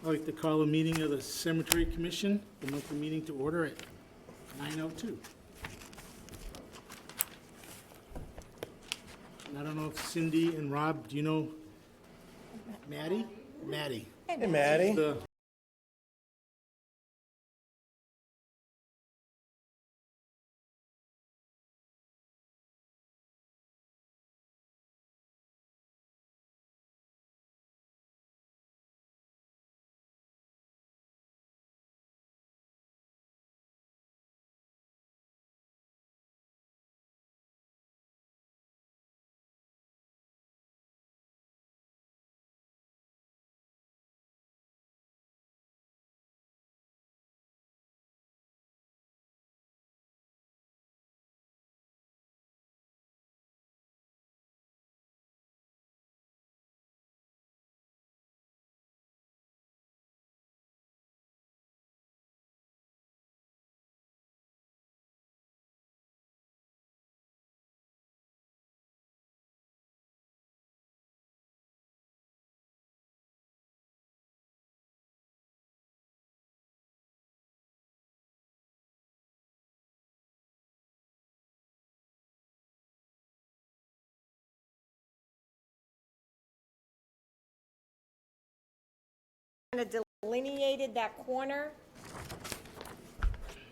I'd like to call a meeting of the Cemetery Commission, the monthly meeting to order at 9:02. And I don't know if Cindy and Rob, do you know Maddie? Maddie. Hey, Maddie. The Kind of delineated that corner,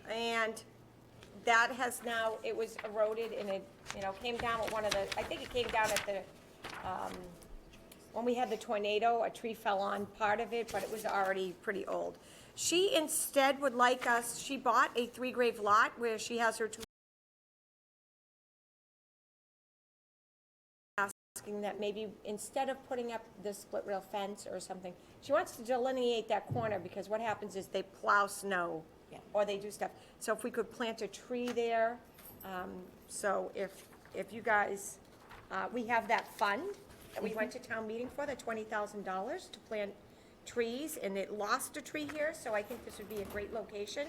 and that has now, it was eroded and it, came down with one of the, I think it came down at the, when we had the tornado, a tree fell on part of it, but it was already pretty old. She instead would like us, she bought a 3-grave lot where she has her two, asking that maybe instead of putting up the split rail fence or something, she wants to delineate that corner, because what happens is they plow snow or they do stuff. So if we could plant a tree there, so if you guys, we have that fund that we went to town meeting for, the $20,000 to plant trees, and it lost a tree here, so I think this would be a great location.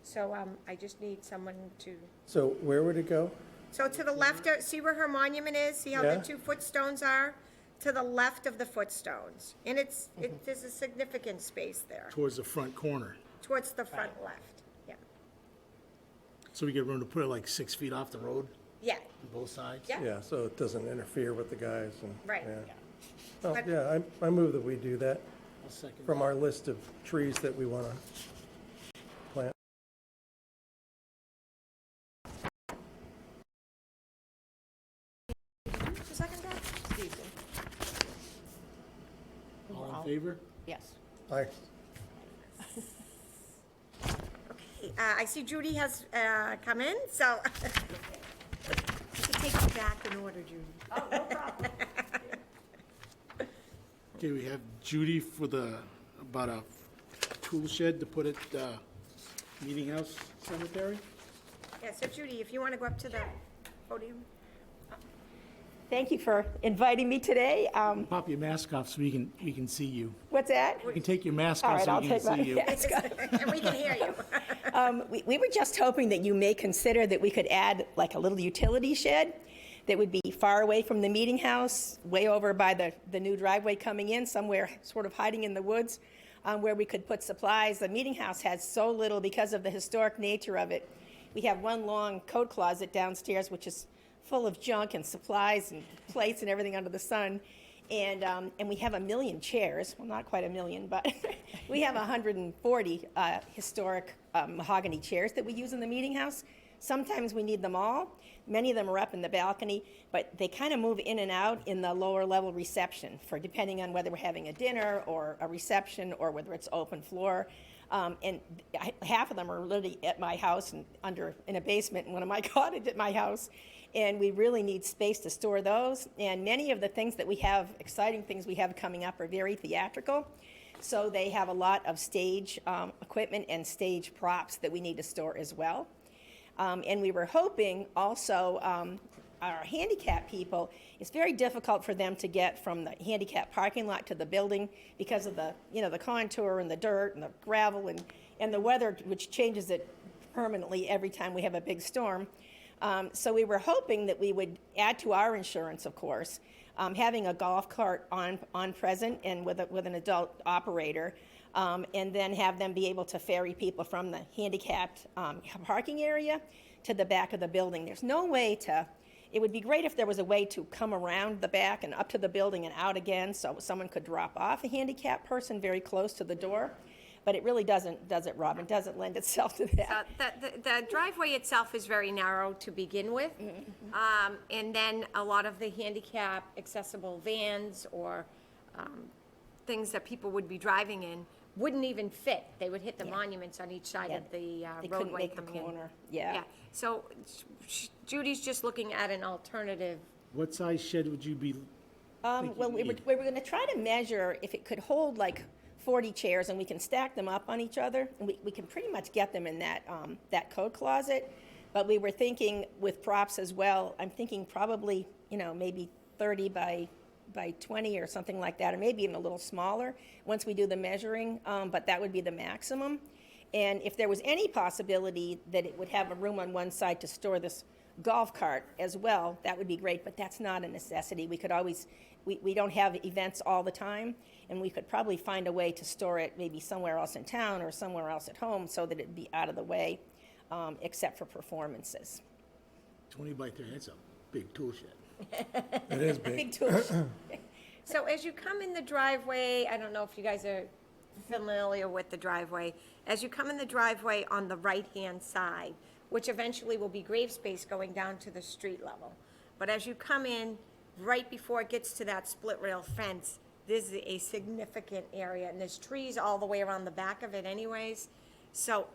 So I just need someone to. So where would it go? So to the left, see where her monument is? See how Yeah. the 2 footstones are? To the left of the footstones. And there's a significant space there, towards the front corner. towards the front left, yeah. So we get room to put it like 6 feet off the road Yeah, on both sides? yeah, Yeah, so it doesn't interfere with the guys and. right. Yeah. Oh, But- yeah, I move that we do that I'll second from our list of trees that we want to plant. Second that? All in favor? Yes. Aye. Okay, I see Judy has come in, so. To take you back in order, Judy. Oh, no problem. Okay, we have Judy for about a tool shed to put at Meeting House Cemetery. Yeah, so Judy, if you want to go up to the podium. Thank you for inviting me today. Pop your mask off so we can see you. What's that? You can take your mask All off right, so I'll we can take my see you. mask off. And we can hear you. We were just hoping that you may consider that we could add like a little utility shed that would be far away from the meeting house, way over by the new driveway coming in, somewhere sort of hiding in the woods, where we could put supplies. The meeting house has so little because of the historic nature of it. We have one long coat closet downstairs, which is full of junk and supplies and plates and everything under the sun. And we have 1 million chairs. Well, not quite 1 million, but we have 140 historic mahogany chairs that we use in the meeting house. Sometimes we need them all. Many of them are up in the balcony, but they kind of move in and out in the lower level reception for depending on whether we're having a dinner or a reception or whether it's open floor. And half of them are literally at my house and in a basement in one of my cottages at my house. And we really need space to store those. And many of the things that we have, exciting things we have coming up, are very theatrical. So they have a lot of stage equipment and stage props that we need to store as well. And we were hoping also our handicap people, it's very difficult for them to get from the handicap parking lot to the building because of the, the contour and the dirt and the gravel and the weather, which changes it permanently every time we have a big storm. So we were hoping that we would add to our insurance, of course, having a golf cart on present and with an adult operator, and then have them be able to ferry people from the handicapped parking area to the back of the building. There's no way to, it would be great if there was a way to come around the back and up to the building and out again, so someone could drop off a handicapped person very close to the door. But it really doesn't, does it, Robin? Doesn't lend itself to that. The driveway itself is very narrow to begin with. And then a lot of the handicap accessible vans or things that people would be driving in wouldn't even fit. They would hit the monuments on each side of the They couldn't roadway make the coming in. corner, yeah. Yeah, so Judy's just looking at an alternative. What size shed would you be? Well, we were gonna try to measure if it could hold like 40 chairs, and we can stack them up on each other, and we can pretty much get them in that, that coat closet. But we were thinking with props as well, I'm thinking probably, maybe 30 by 20 or something like that, or maybe even a little smaller, once we do the measuring, but that would be the maximum. And if there was any possibility that it would have a room on one side to store this golf cart as well, that would be great, but that's not a necessity. We could always, we don't have events all the time, and we could probably find a way to store it maybe somewhere else in town or somewhere else at home so that it'd be out of the way, except for performances. 20 by 30, that's a big tool shed. It is big. Big tool. So as you come in the driveway, I don't know if you guys are familiar with the driveway. As you come in the driveway on the right-hand side, which eventually will be grave space going down to the street level. But as you come in, right before it gets to that split rail fence, this is a significant area, and there's trees all the way around the back of it anyways. So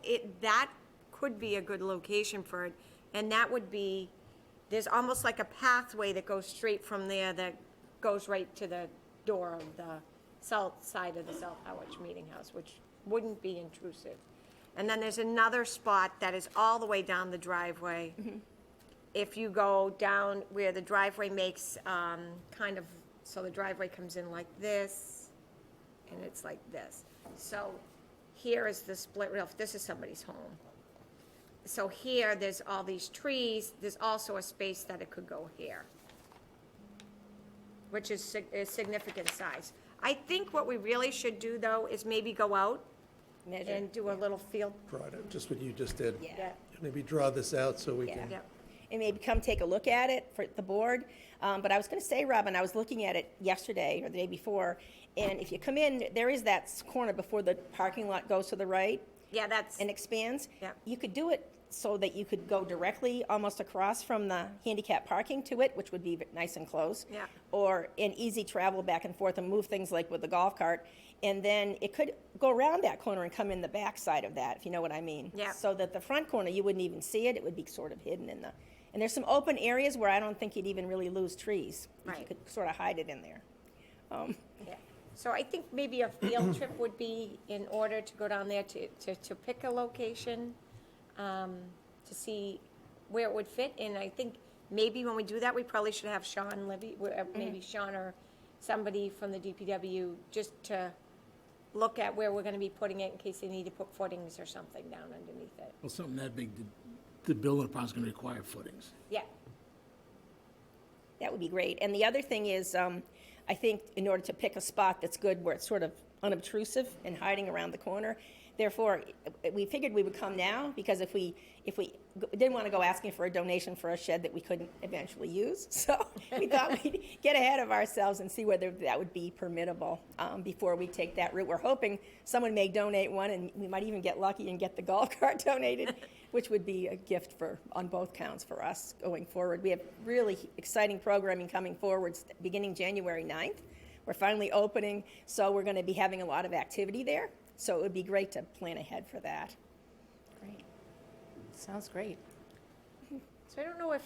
that could be a good location for it, and that would be, there's almost like a pathway that goes straight from there that goes right to the door of the south side of the South Harwich Meeting House, which wouldn't be intrusive. And then there's another spot that is all the way down the driveway. If you go down where the driveway makes kind of, so the driveway comes in like this, and it's like this. So here is the split rail, this is somebody's home. So here, there's all these trees, there's also a space that it could go here, which is a significant size. I think what we really should do, though, is maybe go out Measure. and do a little field. Draw it, just what you just did. Yeah. Maybe draw this out so we Yeah. can, Yeah. And maybe come take a look at it for the board. But I was going to say, Robin, I was looking at it yesterday or the day before, and if you come in, there is that corner before the parking lot goes to the right Yeah, that's, and expands. Yeah. You could do it so that you could go directly almost across from the handicap parking to it, which would be nice and close. Yeah. Or an easy travel back and forth and move things like with the golf cart. And then it could go around that corner and come in the back side of that, if you know what I mean. Yeah. So that the front corner, you wouldn't even see it. It would be sort of hidden in the, and there's some open areas where I don't think you'd even really lose trees. You Right. could sort of hide it in there. yeah. So I think maybe a field trip would be in order to go down there to pick a location, to see where it would fit. And I think maybe when we do that, we probably should have Sean Libby, maybe Sean or somebody from the DPW, just to look at where we're gonna be putting it in case they need to put footings or something down underneath it. Well, something that big, the building department's gonna require footings. Yeah, That would be great. And the other thing is, I think in order to pick a spot that's good where it's sort of unobtrusive and hiding around the corner, therefore, we figured we would come now, because if we didn't want to go asking for a donation for a shed that we couldn't eventually use, so we thought we'd get ahead of ourselves and see whether that would be permittable before we take that route. We're hoping someone may donate one, and we might even get lucky and get the golf cart donated, which would be a gift on both counts for us going forward. We have really exciting programming coming forward beginning January 9th. We're finally opening, so we're going to be having a lot of activity there. So it would be great to plan ahead for that. Great. Sounds great. so I don't know if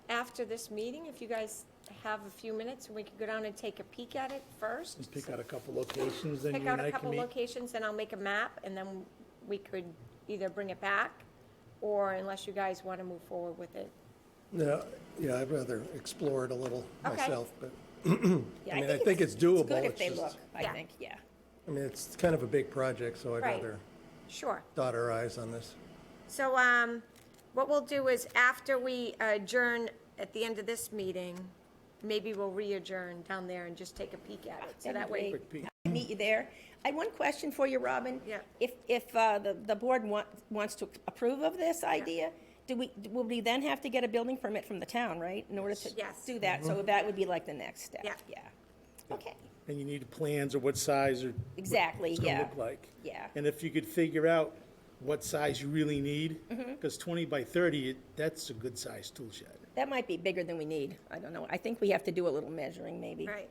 after this meeting, if you guys have a few minutes, we could go down and take a peek at it first. and pick out a couple locations, then Pick you out and a I can couple meet. locations, and I'll make a map, and then we could either bring it back, or unless you guys want to move forward with it. No, yeah, I'd rather explore it a little Okay. myself, but, Yeah, I mean, I think it's doable. It's good if It's they just- look, I Yeah. think, yeah. I mean, it's kind of a big project, so I'd Right. rather Sure. dot our i's on this. So, what we'll do is, after we adjourn at the end of this meeting, maybe we'll re-adjourn down there and just take a peek at it. So That'd that be way, great. Quick peek. meet you there. I had one question for you, Robin. Yeah. If the board wants to approve of this idea, will we then have to get a building permit from the town, right? In order to Yes. do that, so that would be like the next step. Yeah. Yeah. Okay, And you need plans or what size or. what Exactly, it's gonna yeah. look like. Yeah. And if you could figure out what size you really need, because 20 by 30, that's a good size tool shed. that might be bigger than we need. I don't know. I think we have to do a little measuring, maybe. Right.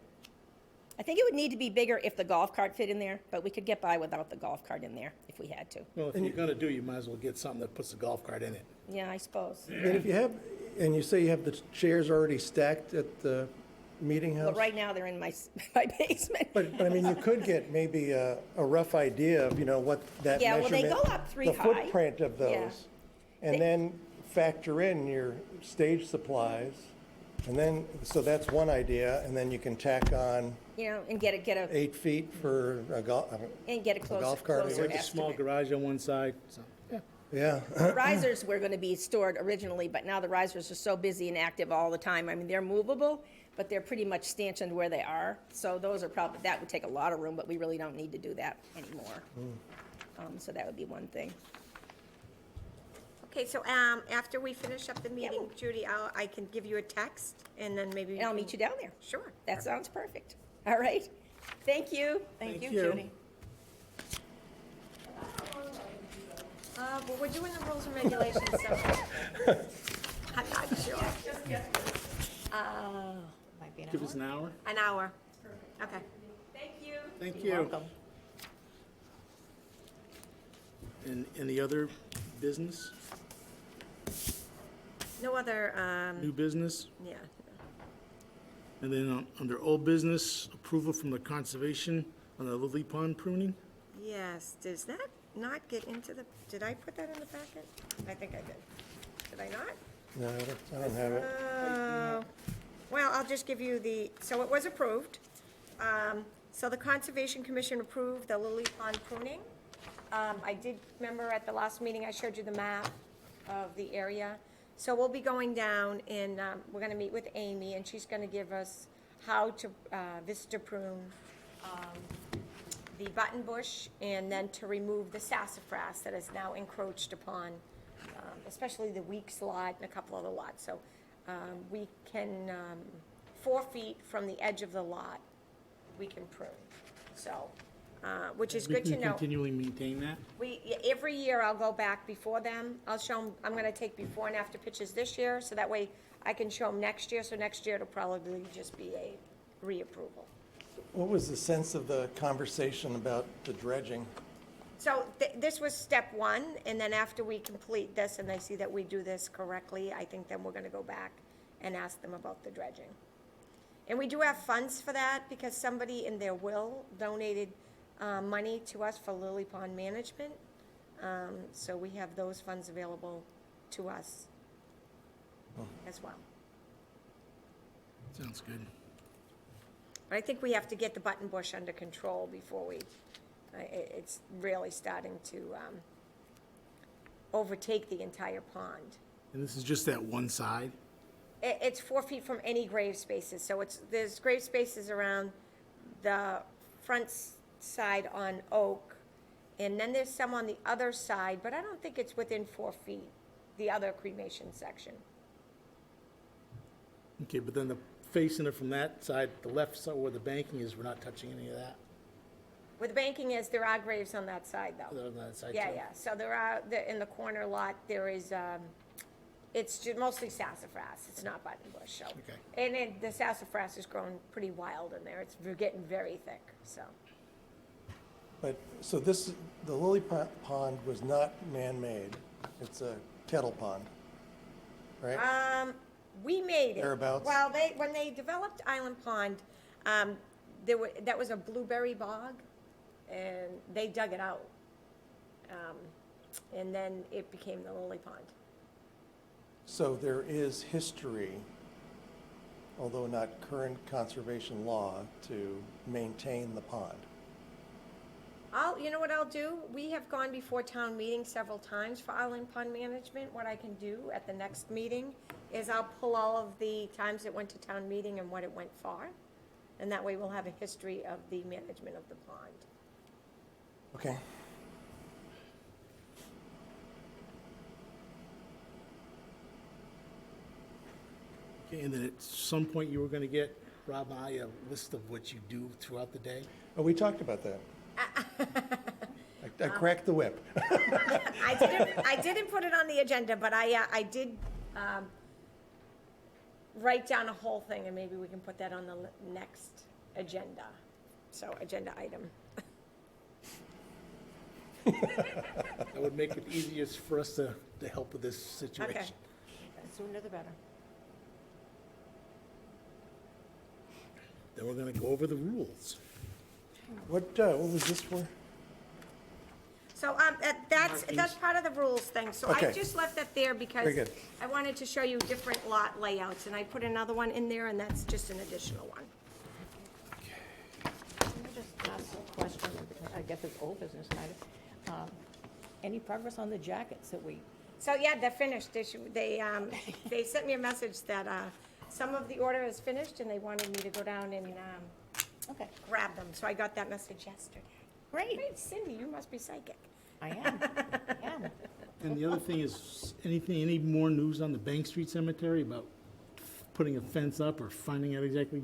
I think it would need to be bigger if the golf cart fit in there, but we could get by without the golf cart in there if we had to. Well, if you're gonna do, you might as well get something that puts the golf cart in it. Yeah, I suppose. And if you have, and you say you have the chairs already stacked at the meeting house? But right now, they're in my basement. But I mean, you could get maybe a rough idea of, what that Yeah, well, measurement. they go up 3 the high. footprint of Yeah. those. And then factor in your stage supplies. And then, so that's one idea, and then you can tack on And get a 8 feet for a golf, closer, cart. closer Like a small estimate. garage on one side, so, yeah. yeah. The risers were gonna be stored originally, but now the risers are so busy and active all the time. I mean, they're movable, but they're pretty much stanchioned where they are. So those are probably, that would take a lot of room, but we really don't need to do that anymore. So that would be one thing. Okay, so, after we finish up the meeting, well- Judy, I can give you a text, and then maybe. And I'll meet you down there. Sure. That sounds perfect. All right. Thank you. Thank you, you. Judy. Well, we're doing the rules and regulations, so. I'm not sure. Might be an Give us an hour. An hour. Okay. Thank you. Thank You're you. welcome. And any other business, No other, new business? yeah. And then under old business, approval from the conservation on the lily pond pruning? Yes, does that not get into the, did I put that in the packet? I think I did. Did I not? No, I don't have it. Well, I'll just give you so it was approved. So the Conservation Commission approved the lily pond pruning. I did, remember at the last meeting, I showed you the map of the area. So we'll be going down and, we're gonna meet with Amy, and she's gonna give us how to, vista prune, the button bush, and then to remove the sassafras that is now encroached upon, especially the Weeks lot and a couple other lots. So, we can, 4 feet from the edge of the lot, we can prune. So, which is good to We can know. continually maintain that? Every year I'll go back before them, I'll show them, I'm gonna take before and after pictures this year, so that way I can show them next year, so next year it'll probably just be a reapproval. What was the sense of the conversation about the dredging? So this was step 1, and then after we complete this and they see that we do this correctly, I think then we're gonna go back and ask them about the dredging. And we do have funds for that, because somebody in their will donated money to us for lily pond management. So we have those funds available to us as well. Sounds good. But I think we have to get the button bush under control before we, it's really starting to overtake the entire pond. And this is just that one side? It's 4 feet from any grave spaces, so there's grave spaces around the front side on Oak, and then there's some on the other side, but I don't think it's within 4 feet, the other cremation section. Okay, but then facing it from that side, the left side where the banking is, we're not touching any of that? Where the banking is, there are graves on that side, though. On that side Yeah, too? yeah, so there are, in the corner lot, there is, it's mostly sassafras, it's not buttonbush, so. Okay. And the sassafras is growing pretty wild in there, it's getting very thick, so. But, so the lily pond was not man-made. It's a kettle pond, right? We made it. Thereabouts? Well, when they developed Island Pond, that was a blueberry bog, and they dug it out. And then it became the lily pond. So there is history, although not current conservation law, to maintain the pond. You know what I'll do? We have gone before town meeting several times for Island Pond management. What I can do at the next meeting is I'll pull all of the times it went to town meeting and what it went for. And that way we'll have a history of the management of the pond. Okay. Okay, and then at some point you were gonna get, Rob and I, a list of what you do throughout the day? Oh, we talked about that. I cracked the whip. I didn't put it on the agenda, but I did write down a whole thing, and maybe we can put that on the next agenda. So, agenda item. That would make it easiest for us to help with this situation. Okay. Sooner the better. Then we're gonna go over the rules. What was this for? So, that's part of the rules thing, so I Okay. just left that there because Very good. I wanted to show you different lot layouts, and I put another one in there, and that's just an additional one. Let me just ask a question, I guess it's old business matter. Any progress on the jackets that we, So, yeah, they're finished. They sent me a message that, some of the order is finished, and they wanted me to go down and, okay, grab them, so I got that message yesterday. great, Hey, Cindy, you must be psychic. I am, I am. And the other thing is, any more news on the Bank Street Cemetery about putting a fence up or finding out exactly?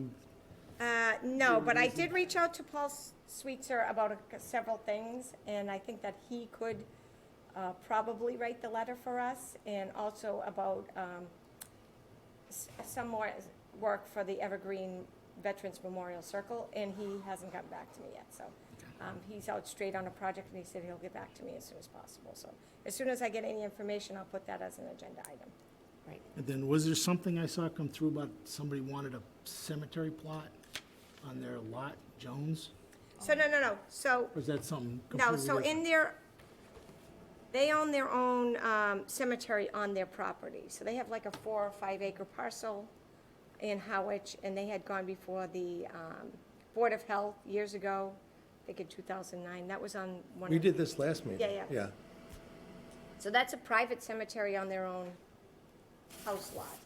No, but I did reach out to Paul Sweetser about several things, and I think that he could probably write the letter for us, and also about some more work for the Evergreen Veterans Memorial Circle, and he hasn't gotten back to me yet, so. He's out straight on a project, and he said he'll get back to me as soon as possible, so. As soon as I get any information, I'll put that as an agenda item. Right. And then was there something I saw come through about somebody wanted a cemetery plot on their lot, Jones? So, no, so, Or is that something no, completely so different? they own their own cemetery on their property. So they have like a 4 or 5 acre parcel in Harwich, and they had gone before the Board of Health years ago, I think in 2009. That was on one We of. did this last meeting. Yeah, yeah. So that's a private cemetery on their own house lot.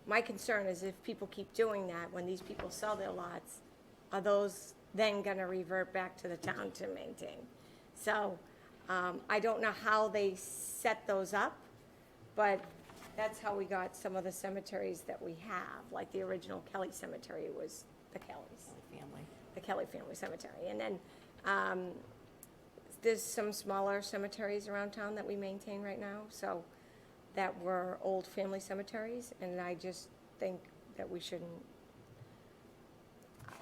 My concern is if people keep doing that, when these people sell their lots, are those then gonna revert back to the town to maintain? So, I don't know how they set those up, but that's how we got some of the cemeteries that we have, like the original Kelly Cemetery was the Kellys, Family. the Kelly Family Cemetery. And then, there's some smaller cemeteries around town that we maintain right now, so that were old family cemeteries, and I just think that we shouldn't,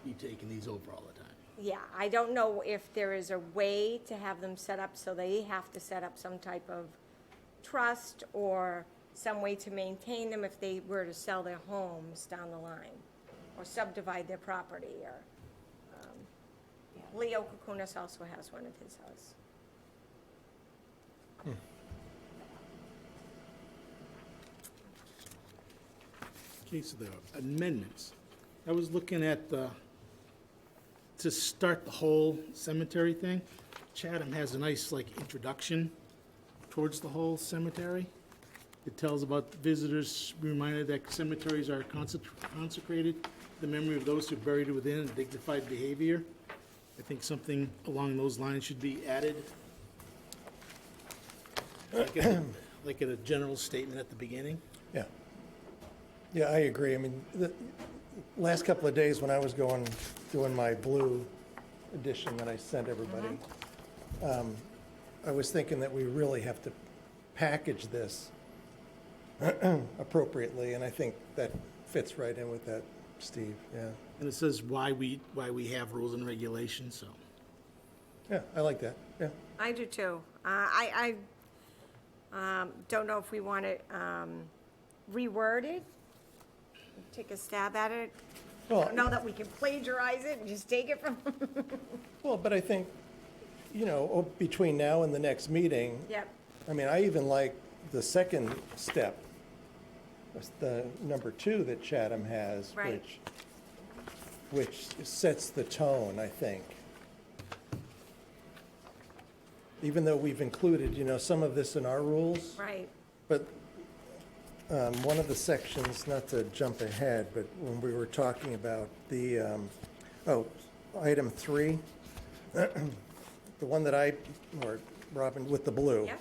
You taking these over all the time? yeah, I don't know if there is a way to have them set up so they have to set up some type of trust or some way to maintain them if they were to sell their homes down the line, or subdivide their property, or, Leo Kukunas also has one at his house. Okay, so the amendments. I was looking at to start the whole cemetery thing. Chatham has a nice, like, introduction towards the whole cemetery. It tells about visitors, be reminded that cemeteries are consecrated to the memory of those who are buried within dignified behavior. I think something along those lines should be added. Like a general statement at the beginning. Yeah. Yeah, I agree. I mean, the last couple of days when I was doing my blue edition that I sent everybody, I was thinking that we really have to package this appropriately, and I think that fits right in with that, Steve, yeah. And it says why we have rules and regulations, so. Yeah, I like that, yeah. I do too. I don't know if we want it reworded, take a stab at it. I Well, don't know that we can plagiarize it and just take it from, well, but I think, you know, between now and the next meeting, yep, I mean, I even like the second step, the number 2 that Chatham has, Right. which sets the tone, I think. Even though we've included, you know, some of this in our rules, right. but one of the sections, not to jump ahead, but when we were talking about the, item 3, the one that or Robin, with the blue. Yep.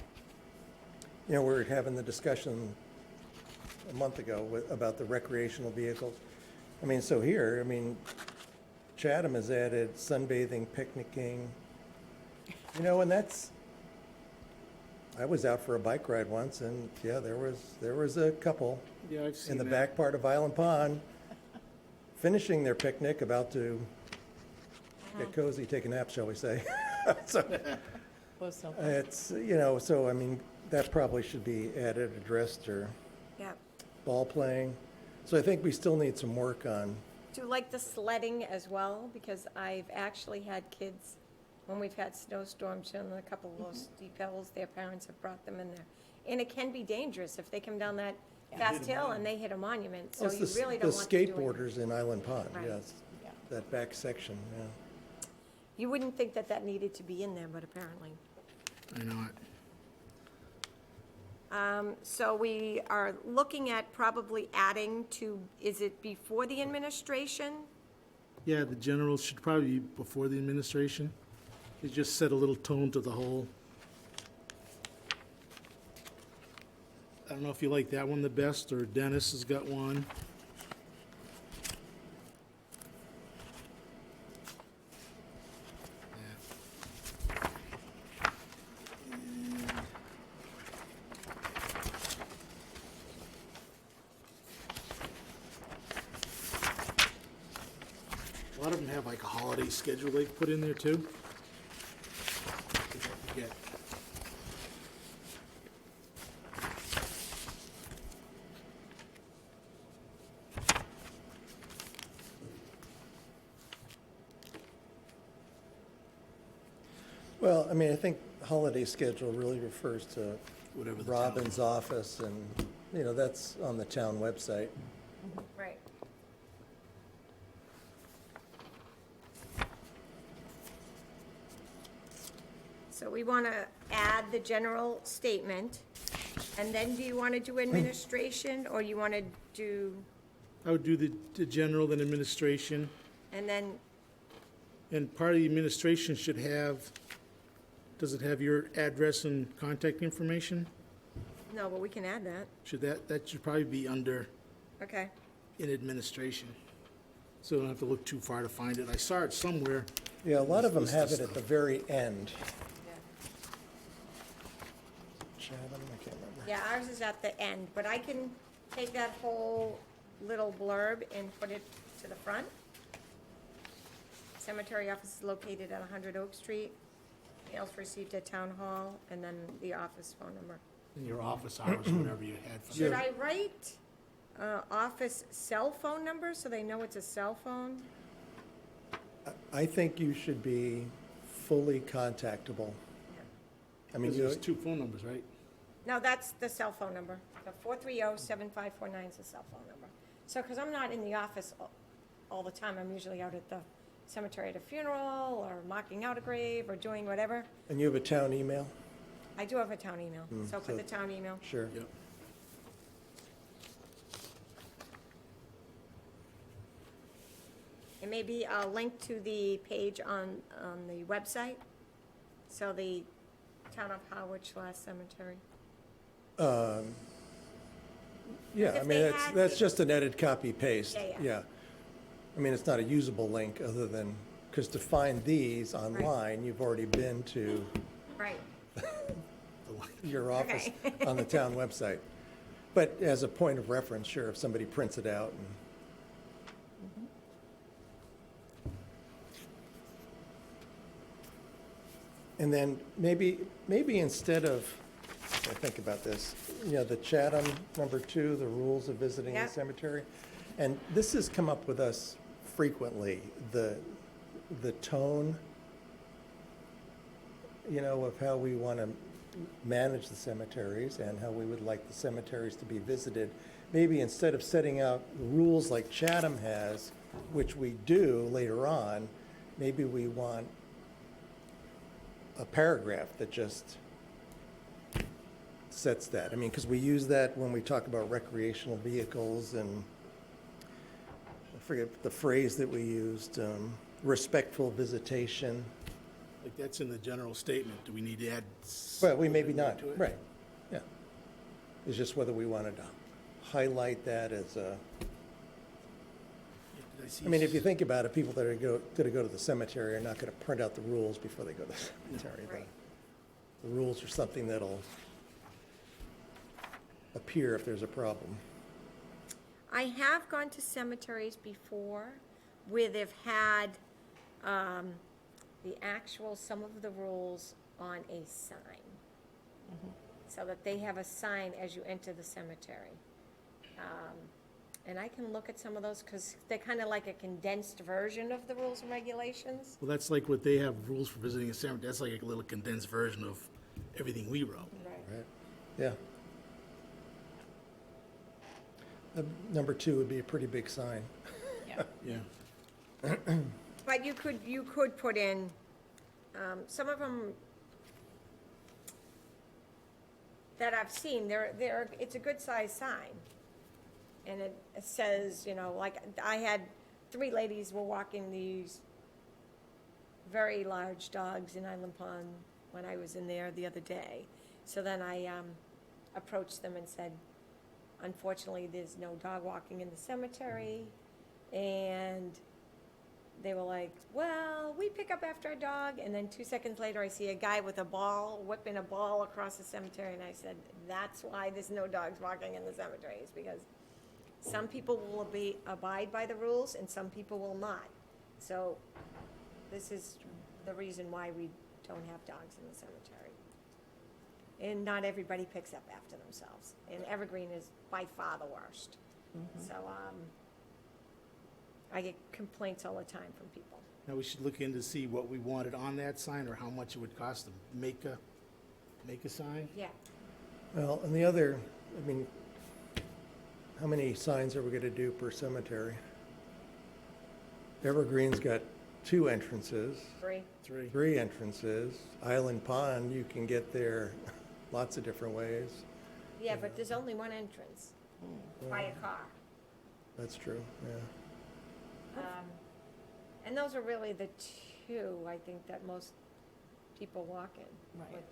You know, we were having the discussion a month ago about the recreational vehicles. I mean, so here, I mean, Chatham has added sunbathing, picnicking, you know, and I was out for a bike ride once, and yeah, there was a couple Yeah, I've seen in the that. back part of Island Pond, finishing their picnic, about to get cozy, take a nap, shall we say. So Or something. it's, you know, so I mean, that probably should be added, addressed, or Yep. ball playing. So I think we still need some work on, Do you like the sledding as well? Because I've actually had kids, when we've had snowstorms and a couple of those steep hills, their parents have brought them in there. And it can be dangerous if they come down that fast hill and they hit a monument, so well, you it's the really don't want to do it. skateboarders in Island Pond, Right. yes, Yeah. that back section, yeah. You wouldn't think that that needed to be in there, but apparently. I know it. So we are looking at probably adding to, is it before the administration? Yeah, the general should probably be before the administration. It just set a little tone to the whole. I don't know if you like that one the best, or Dennis has got one. A lot of them have like a holiday schedule they put in there too. Yeah. Well, I mean, I think holiday schedule really refers to Whatever the town- Robin's office, and, you know, that's on the town website. Right. So we want to add the general statement, and then do you want to do administration, or you want to do, I would do the general, then administration, and then, and part of the administration should have, does it have your address and contact information? no, but we can add that. Should that should probably be under Okay. in administration. So I don't have to look too far to find it. I saw it somewhere. Yeah, a lot of them List have of it at the very end. Chatham, I can't remember. Yeah, ours is at the end, but I can take that whole little blurb and put it to the front. Cemetery office is located at 100 Oak Street. Mails received at Town Hall, and then the office phone number. In your office hours, whatever you had for Should that. I write office cell phone number so they know it's a cell phone? I think you should be fully contactable. I mean, Because there's two phone numbers, right? No, that's the cell phone number. The 430-7549 is the cell phone number. So, because I'm not in the office all the time, I'm usually out at the cemetery at a funeral, or marking out a grave, or doing whatever. and you have a town email? I do have a town email, so put so- the town email. Sure. Yep. It may be a link to the page on the website, so the Town of Harwich Cemetery. Yeah, I If mean, they that's, had- that's just an edit, copy, paste. Yeah. I mean, it's not a usable link, other than, because to find these online, you've already been to Right. your office Okay. on the town website. But as a point of reference, sure, if somebody prints it out and. And then maybe instead of, I think about this, you know, the Chatham, number 2, the rules of visiting the Yep. cemetery. And this has come up with us frequently, the tone, you know, of how we want to manage the cemeteries and how we would like the cemeteries to be visited. Maybe instead of setting out rules like Chatham has, which we do later on, maybe we want a paragraph that just sets that. I mean, because we use that when we talk about recreational vehicles, and I forget the phrase that we used, respectful visitation. Like, that's in the general statement. Do we need to add? Well, we maybe something not, to it? right, yeah. It's just whether we wanted to highlight that as a, Did I see I mean, if you think about it, people that are gonna go to the cemetery are not gonna print out the rules before they go to the cemetery. Right. The rules are something that'll appear if there's a problem. I have gone to cemeteries before where they've had the actual, some of the rules on a sign. So that they have a sign as you enter the cemetery. And I can look at some of those because they're kind of like a condensed version of the rules and regulations. Well, that's like what they have rules for visiting a cemetery. That's like a little condensed version of everything we wrote. Right. Yeah. Number 2 would be a pretty big sign. Yeah. But you could put in, some of them that I've seen, it's a good sized sign. And it says, you know, like, I had 3 ladies were walking these very large dogs in Island Pond when I was in there the other day. So then I approached them and said, unfortunately, there's no dog walking in the cemetery. And they were like, well, we pick up after our dog. And then 2 seconds later, I see a guy with a ball, whipping a ball across the cemetery. And I said, that's why there's no dogs walking in the cemeteries, because some people will abide by the rules and some people will not. So this is the reason why we don't have dogs in the cemetery. And not everybody picks up after themselves. And Evergreen is by far the worst. So, I get complaints all the time from people. Now, we should look in to see what we wanted on that sign or how much it would cost to make a sign. Yeah. Well, and the other, I mean, how many signs are we gonna do per cemetery? Evergreen's got 2 entrances, 3. 3 entrances. Island Pond, you can get there lots of different ways. Yeah, but there's only one entrance by a car. That's true, yeah. And those are really the 2, I think, that most people walk in. Right.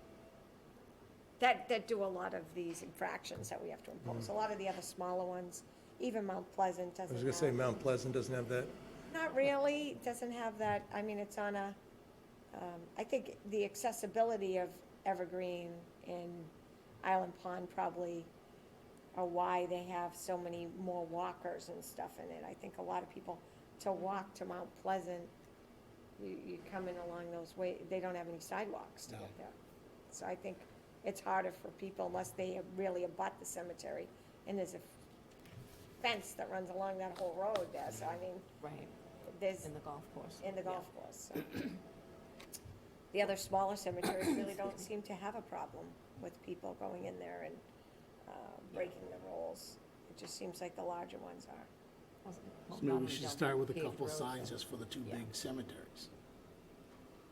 That do a lot of these infractions that we have to impose. A lot of the other smaller ones, even Mount Pleasant I doesn't was gonna say have- Mount Pleasant doesn't have that. Not really, it doesn't have that, I mean, it's on a, I think the accessibility of Evergreen and Island Pond probably are why they have so many more walkers and stuff in it. I think a lot of people, to walk to Mount Pleasant, you come in along those ways, they don't have any sidewalks to No. get there. So I think it's harder for people unless they really abut the cemetery, and there's a fence that runs along that whole road there, so I mean, Right, there's, in the golf course. in the golf course. So. The other smaller cemeteries really don't seem to have a problem with people going in there and breaking the rules. It just seems like the larger ones are. Well, So maybe we normally should don't start have with a paved couple roads, signs so- just for the 2 Yeah. big cemeteries.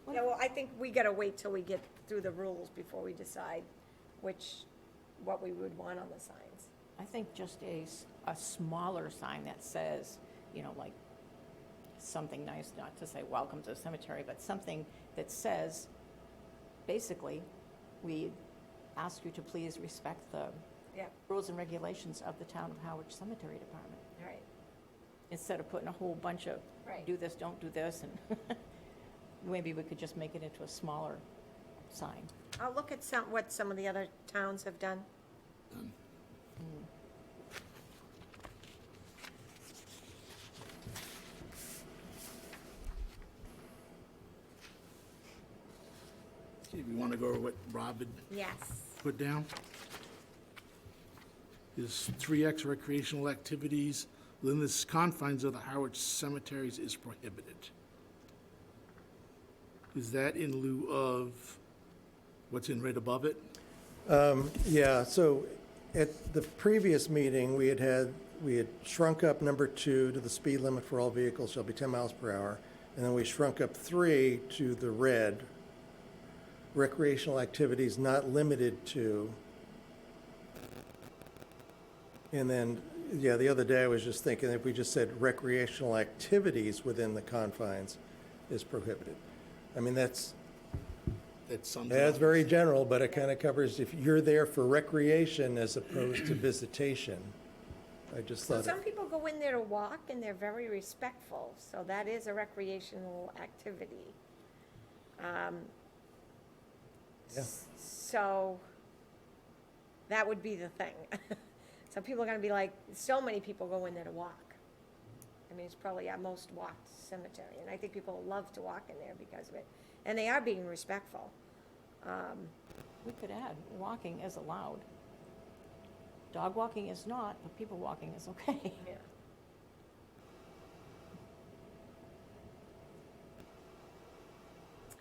Yeah, well, I think we gotta wait till we get through the rules before we decide what we would want on the signs. I think just a smaller sign that says, you know, like, something nice, not to say welcome to the cemetery, but something that says, basically, we ask you to please respect the Yeah, rules and regulations of the town of Harwich Cemetery Department, all right. instead of putting a whole bunch of, Right. do this, don't do this, and maybe we could just make it into a smaller sign. I'll look at what some of the other towns have done. Okay, we want to go over what Rob had Yes. put down. Is 3X recreational activities within the confines of the Harwich cemeteries is prohibited. Is that in lieu of what's in right above it? Yeah, so at the previous meeting, we had shrunk up number 2 to the speed limit for all vehicles shall be 10 miles per hour. And then we shrunk up 3 to the red, recreational activities not limited to And then, yeah, the other day I was just thinking, if we just said recreational activities within the confines is prohibited. I mean, that's Sums it that's up. very general, but it kind of covers if you're there for recreation as opposed to visitation. I just So thought, some people go in there to walk, and they're very respectful, so that is a recreational activity. Yeah. So, that would be the thing. Some people are gonna be like, so many people go in there to walk. I mean, it's probably our most walked cemetery, and I think people love to walk in there because of it, and they are being respectful. We could add, walking is allowed. Dog walking is not, but people walking is okay. Yeah.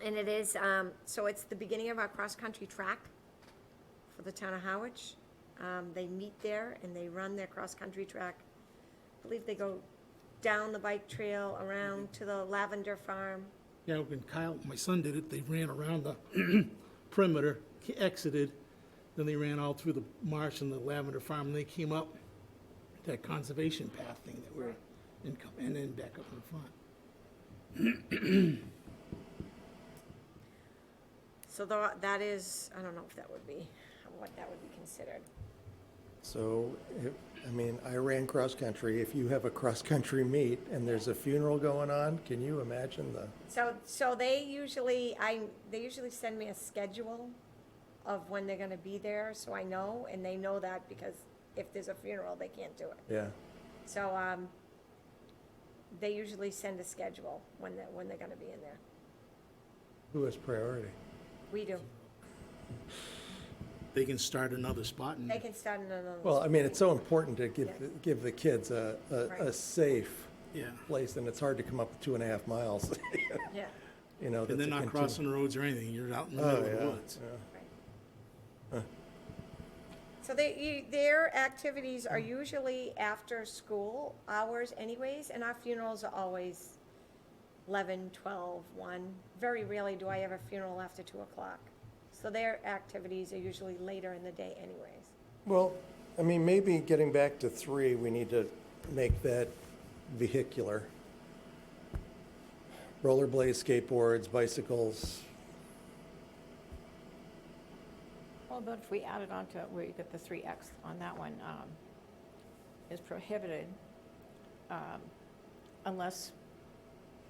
And it is, so it's the beginning of our cross-country track for the town of Harwich. They meet there and they run their cross-country track. I believe they go down the bike trail, around to the lavender farm. Yeah, when Kyle, my son did it, they ran around the perimeter, exited, then they ran all through the marsh and the lavender farm, and they came up that conservation path thing that we're in, and then back up in front. So that is, I don't know if that would be, what that would be considered. so, I mean, I ran cross-country. If you have a cross-country meet and there's a funeral going on, can you imagine the, So they usually send me a schedule of when they're gonna be there, so I know, and they know that because if there's a funeral, they can't do it. yeah. So, they usually send a schedule when they're gonna be in there. Who has priority? We do. They can start another spot and They can start in another. Well, I mean, it's so important to Yeah. give the kids a Right. safe yeah. place, and it's hard to come up with 2.5 miles, Yeah, you know. And that's they're a not continu- crossing the roads or anything, you're out in the Oh, middle of the yeah, woods. yeah. right. So their activities are usually after school hours anyways, and our funerals are always 11, 12, 1. Very rarely do I have a funeral after 2 o'clock. So their activities are usually later in the day anyways. Well, I mean, maybe getting back to 3, we need to make that vehicular. Rollerblades, skateboards, bicycles. Well, but if we added on to where you get the 3X on that one, is prohibited unless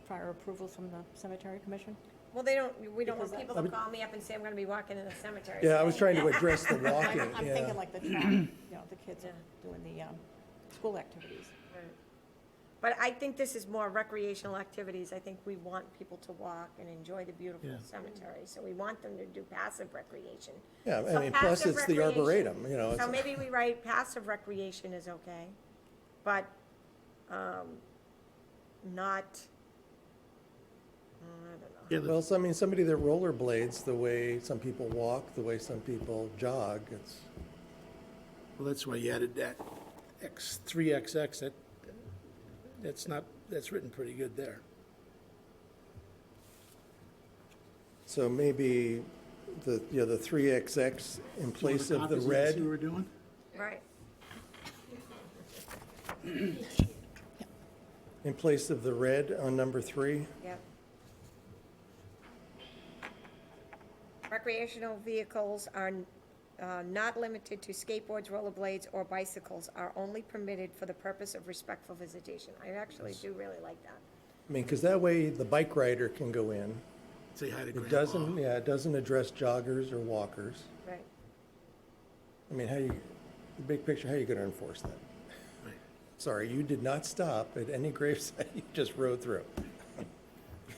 prior approval from the cemetery commission? Well, we don't want Because people to call me up and say I'm gonna be walking in the cemetery. Yeah, I was trying to address the I'm walking, I'm yeah. thinking like the track, you know, the kids Yeah. are doing the school activities. Right. But I think this is more recreational activities. I think we want people to walk and enjoy the beautiful Yeah. cemetery. So we want them to do passive recreation. Yeah, So I mean, plus passive it's the recreation. arboretum, you know. So it's- maybe we write passive recreation is okay, but, not, I don't know. Yeah, the- Well, so, I mean, somebody that rollerblades the way some people walk, the way some people jog, it's, well, that's why you added that 3XX, that's written pretty good there. so maybe the 3XX in place of the Copies red. See what we're doing? Right. In place of the red on number 3, Yep. Recreational vehicles are not limited to skateboards, rollerblades, or bicycles, are only permitted for the purpose of respectful visitation. I actually do really like that. I mean, because that way the bike rider can go in. Say hi to It Grandpa. doesn't, yeah, it doesn't address joggers or walkers. Right. I mean, the big picture, how are you going to enforce that? Right. Sorry, you did not stop at any gravesite, you just rode through.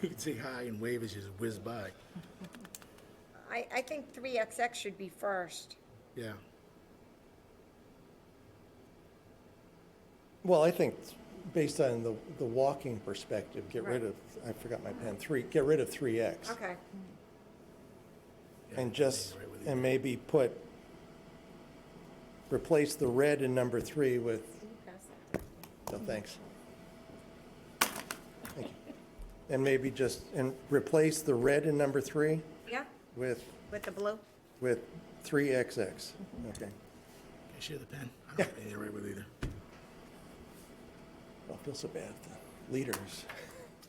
You can say hi and wave as you whiz by. I think 3XX should be first. Yeah. Well, I think based on the walking perspective, get rid Right. of, I forgot my pen, get rid of 3X. Okay. And just, Right with you. and maybe replace the red in number 3 with, so thanks. Thank you. And maybe replace the red in number 3 Yeah, with with the blue? 3XX. Okay. Can I share the pen? Ain't right with either. I don't feel so bad. The leaders.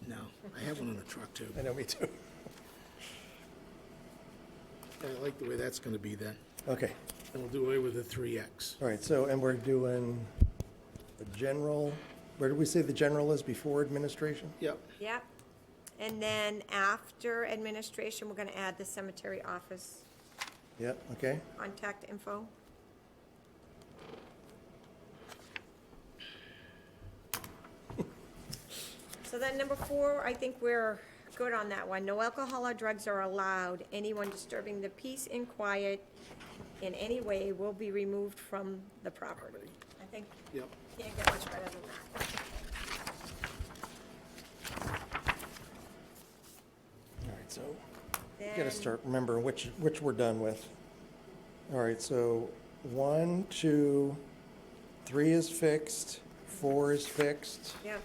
No, I have one in the truck too. I know, me too. I like the way that's gonna be then. Okay, And we'll do away with the 3X. all right, so, and we're doing the general, where did we say the general is before administration? Yep. Yep. And then after administration, we're gonna add the cemetery office Yep, okay. contact info. So then number 4, I think we're good on that one. No alcohol or drugs are allowed. Anyone disturbing the peace and quiet in any way will be removed from the property. I think Yep. can't get much better than that. All right, so, Then, gotta start remembering which we're done with. All right, so 1, 2, 3 is fixed, 4 is fixed. yeah,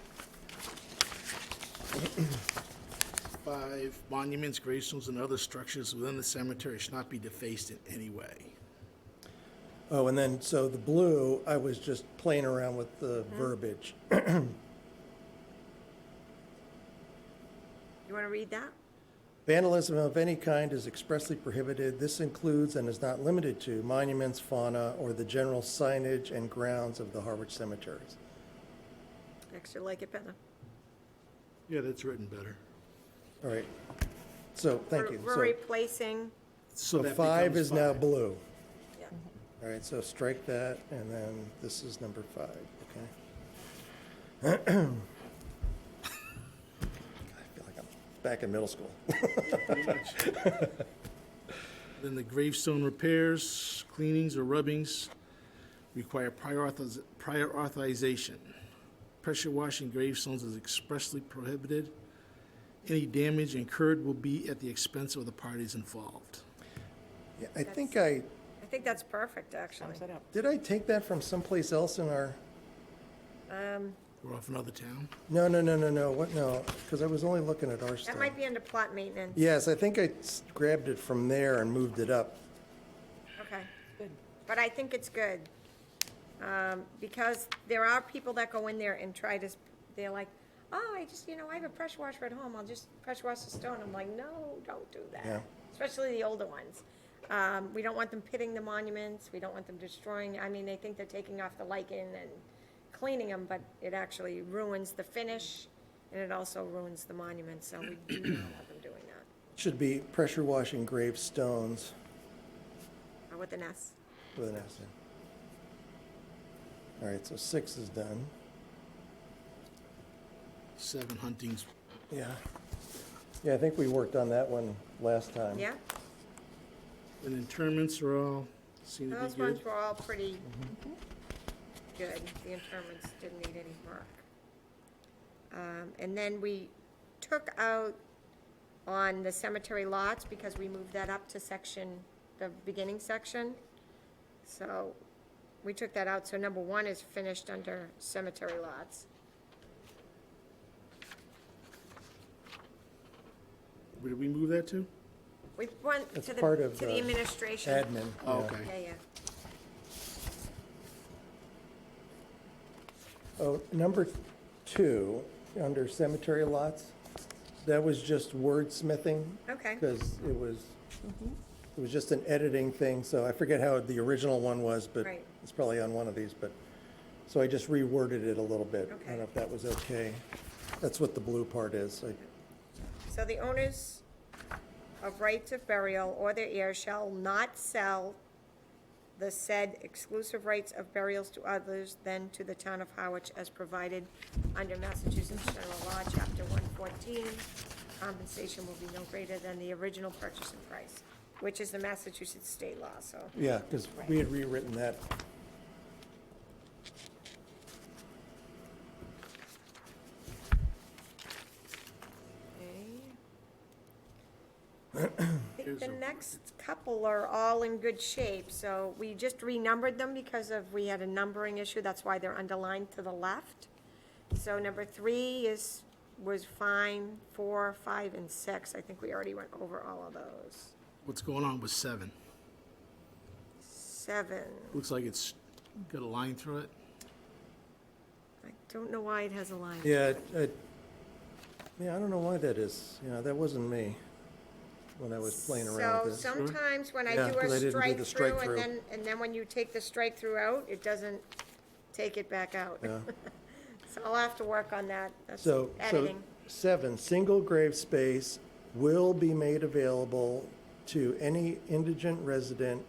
5, monuments, gravestones, and other structures within the cemetery should not be defaced in any way. Oh, and then, so the blue, I was just playing around with the verbiage. you wanna read that? Vandalism of any kind is expressly prohibited. This includes and is not limited to monuments, fauna, or the general signage and grounds of the Harwich cemeteries. Actually like it better. Yeah, that's written better. All right, so, thank you. We're replacing, So that 5 becomes is now 5. blue. yeah. All right, so strike that, and then this is number 5, okay? I feel like I'm back in middle school. Pretty much. Then the gravestone repairs, cleanings, or rubbings require prior authorization. Pressure washing gravestones is expressly prohibited. Any damage incurred will be at the expense of the parties involved. Yeah, I think I, I think that's perfect, actually. Sums it up. did I take that from someplace else in our, We're off another town. no, what, no, because I was only looking at our stuff. That might be under plot maintenance. Yes, I think I grabbed it from there and moved it up. Okay. Good. But I think it's good. Because there are people that go in there and try to, they're like, oh, I just, I have a pressure washer at home, I'll just pressure wash the stone. I'm like, no, don't do Yeah. that. Especially the older ones. We don't want them pitting the monuments, we don't want them destroying, they think they're taking off the lichen and cleaning them, but it actually ruins the finish, and it also ruins the monument, so we do not want them doing that. Should be pressure washing gravestones With an S. with an S in. All right, so 6 is done. 7, huntings. Yeah. Yeah, I think we worked on that one last time. Yeah? And interments are all, seem to Those be ones good. were all pretty good. The interments didn't need any work. And then we took out on the cemetery lots because we moved that up to the beginning section. So we took that out, so number 1 is finished under cemetery lots. Where did we move that to? We went That's to part of the the administration. Admin. Oh, yeah. okay. Yeah. Oh, number 2, under cemetery lots, that was just wordsmithing. Okay. Because it was just an editing thing, so I forget how the original one was, but Right. it's probably on one of these, but, so I just reworded it a little bit. I Okay. don't know if that was okay. That's what the blue part is. So the owners of rights of burial or their heirs shall not sell the said exclusive rights of burials to others than to the town of Harwich as provided under Massachusetts General Law, Chapter 114. Compensation will be no greater than the original purchasing price, which is the Massachusetts state law, so. Yeah, because we had rewritten that. I think the next couple are all in good shape, so we just renumbered them because we had a numbering issue, that's why they're underlined to the left. So number 3 was fine, 4, 5, and 6, I think we already went over all of those. What's going on with 7? 7, Looks like it's Got a line through it? I don't know why it has a line. Yeah, yeah, I don't know why that is. You know, that wasn't me when I was playing around with this. So sometimes when I Yeah, do 'cause I a didn't do strike the through strike-through. and then when you take the strike through out, it doesn't take it back out. Yeah. So I'll have to work on that. That's So editing. 7, single grave space will be made available to any indigent resident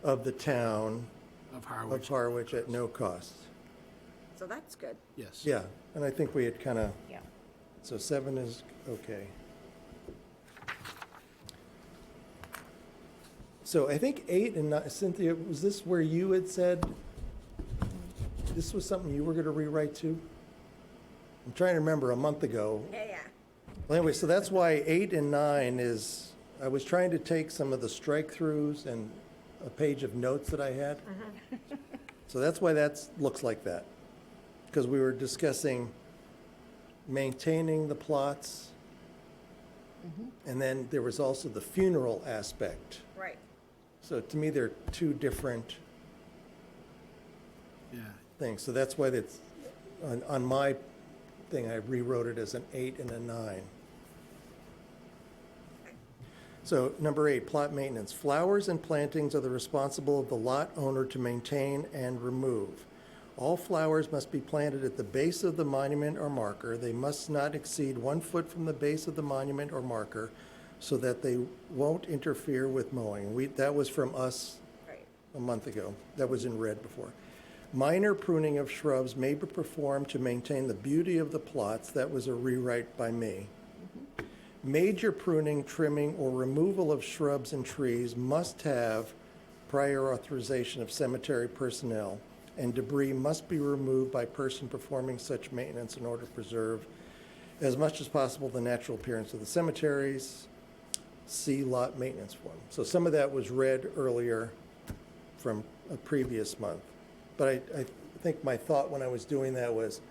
of the town Of of Harwich? Harwich at no cost. So that's good. Yes. Yeah, and I think we had kind of, Yeah. so 7 is okay. So I think 8 and 9, Cynthia, was this where you had said, this was something you were going to rewrite too? I'm trying to remember a month ago. Yeah. Well, anyway, so that's why 8 and 9 is, I was trying to take some of the strike-throughs and a page of notes that I had. So that's why that looks like that. Because we were discussing maintaining the plots. And then there was also the funeral aspect. Right. So to me, they're two different Yeah. things. So that's why it's, on my thing, I rewrote it as an 8 and a 9. So number 8, plot maintenance. Flowers and plantings are the responsible of the lot owner to maintain and remove. All flowers must be planted at the base of the monument or marker. They must not exceed 1 foot from the base of the monument or marker so that they won't interfere with mowing. That was from us Right. a month ago. That was in red before. Minor pruning of shrubs may be performed to maintain the beauty of the plots. That was a rewrite by me. Major pruning, trimming, or removal of shrubs and trees must have prior authorization of cemetery personnel, and debris must be removed by person performing such maintenance in order to preserve as much as possible the natural appearance of the cemeteries. See lot maintenance form. So some of that was read earlier from a previous month. But I think my thought when I was doing that was,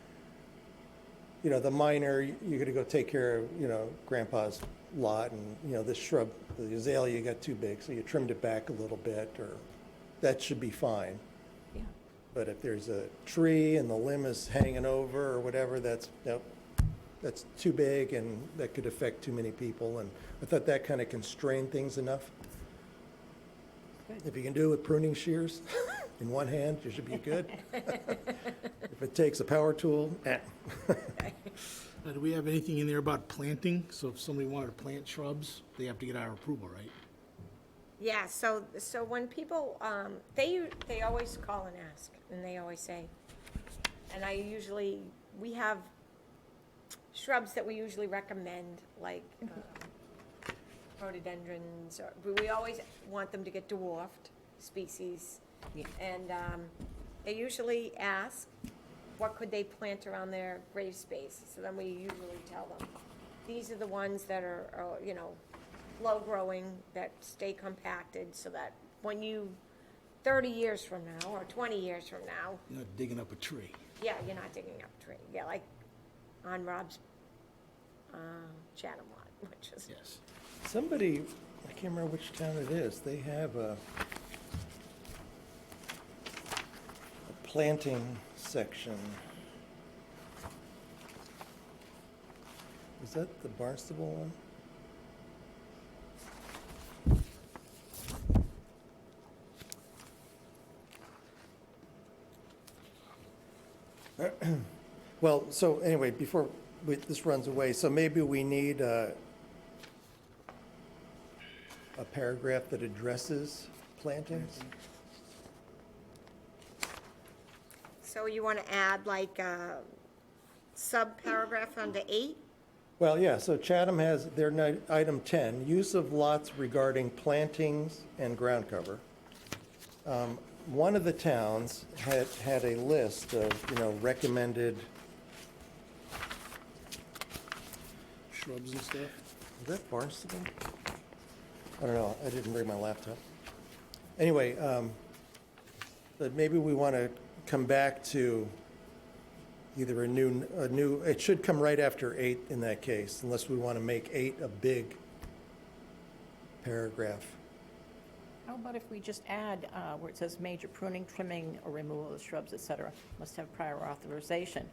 you know, the minor, you're gonna go take care of, you know, grandpa's lot, and, you know, this shrub, the azalea got too big, so you trimmed it back a little bit, or, that should be fine. Yeah. But if there's a tree and the limb is hanging over or whatever, that's, nope, that's too big, and that could affect too many people, and I thought that kind of constrained things enough. Good. If you can do it with pruning shears in one hand, you should be good. If it takes a power tool, Now, do we have anything in there about planting? So if somebody wanted to plant shrubs, they have to get our approval, right? Yeah, so when people, they always call and ask, and they always say, and we have shrubs that we usually recommend, like rhododendrons, but we always want them to get dwarfed species. Yeah. And they usually ask, what could they plant around their grave space? So then we usually tell them, these are the ones that are, you know, low-growing, that stay compacted, so that when 30 years from now, or 20 years from now, You're not digging up a tree. yeah, you're not digging up a tree. Yeah, like on Rob's Chatham lot, which is, Yes. somebody, I can't remember which town it is, they have a planting section. Is that the Barnstable one? Well, so anyway, before this runs away, so maybe we need a paragraph that addresses plantings? so you want to add like a sub-paragraph under 8? Well, yeah, so Chatham has their item 10, use of lots regarding plantings and ground cover. One of the towns had a list of, you know, recommended, Shrubs and stuff? is that Barnstable? I don't know, I didn't bring my laptop. Anyway, but maybe we want to come back to either a new, it should come right after 8 in that case, unless we want to make 8 a big paragraph. How about if we just add, where it says major pruning, trimming, or removal of shrubs, et cetera, must have prior authorization?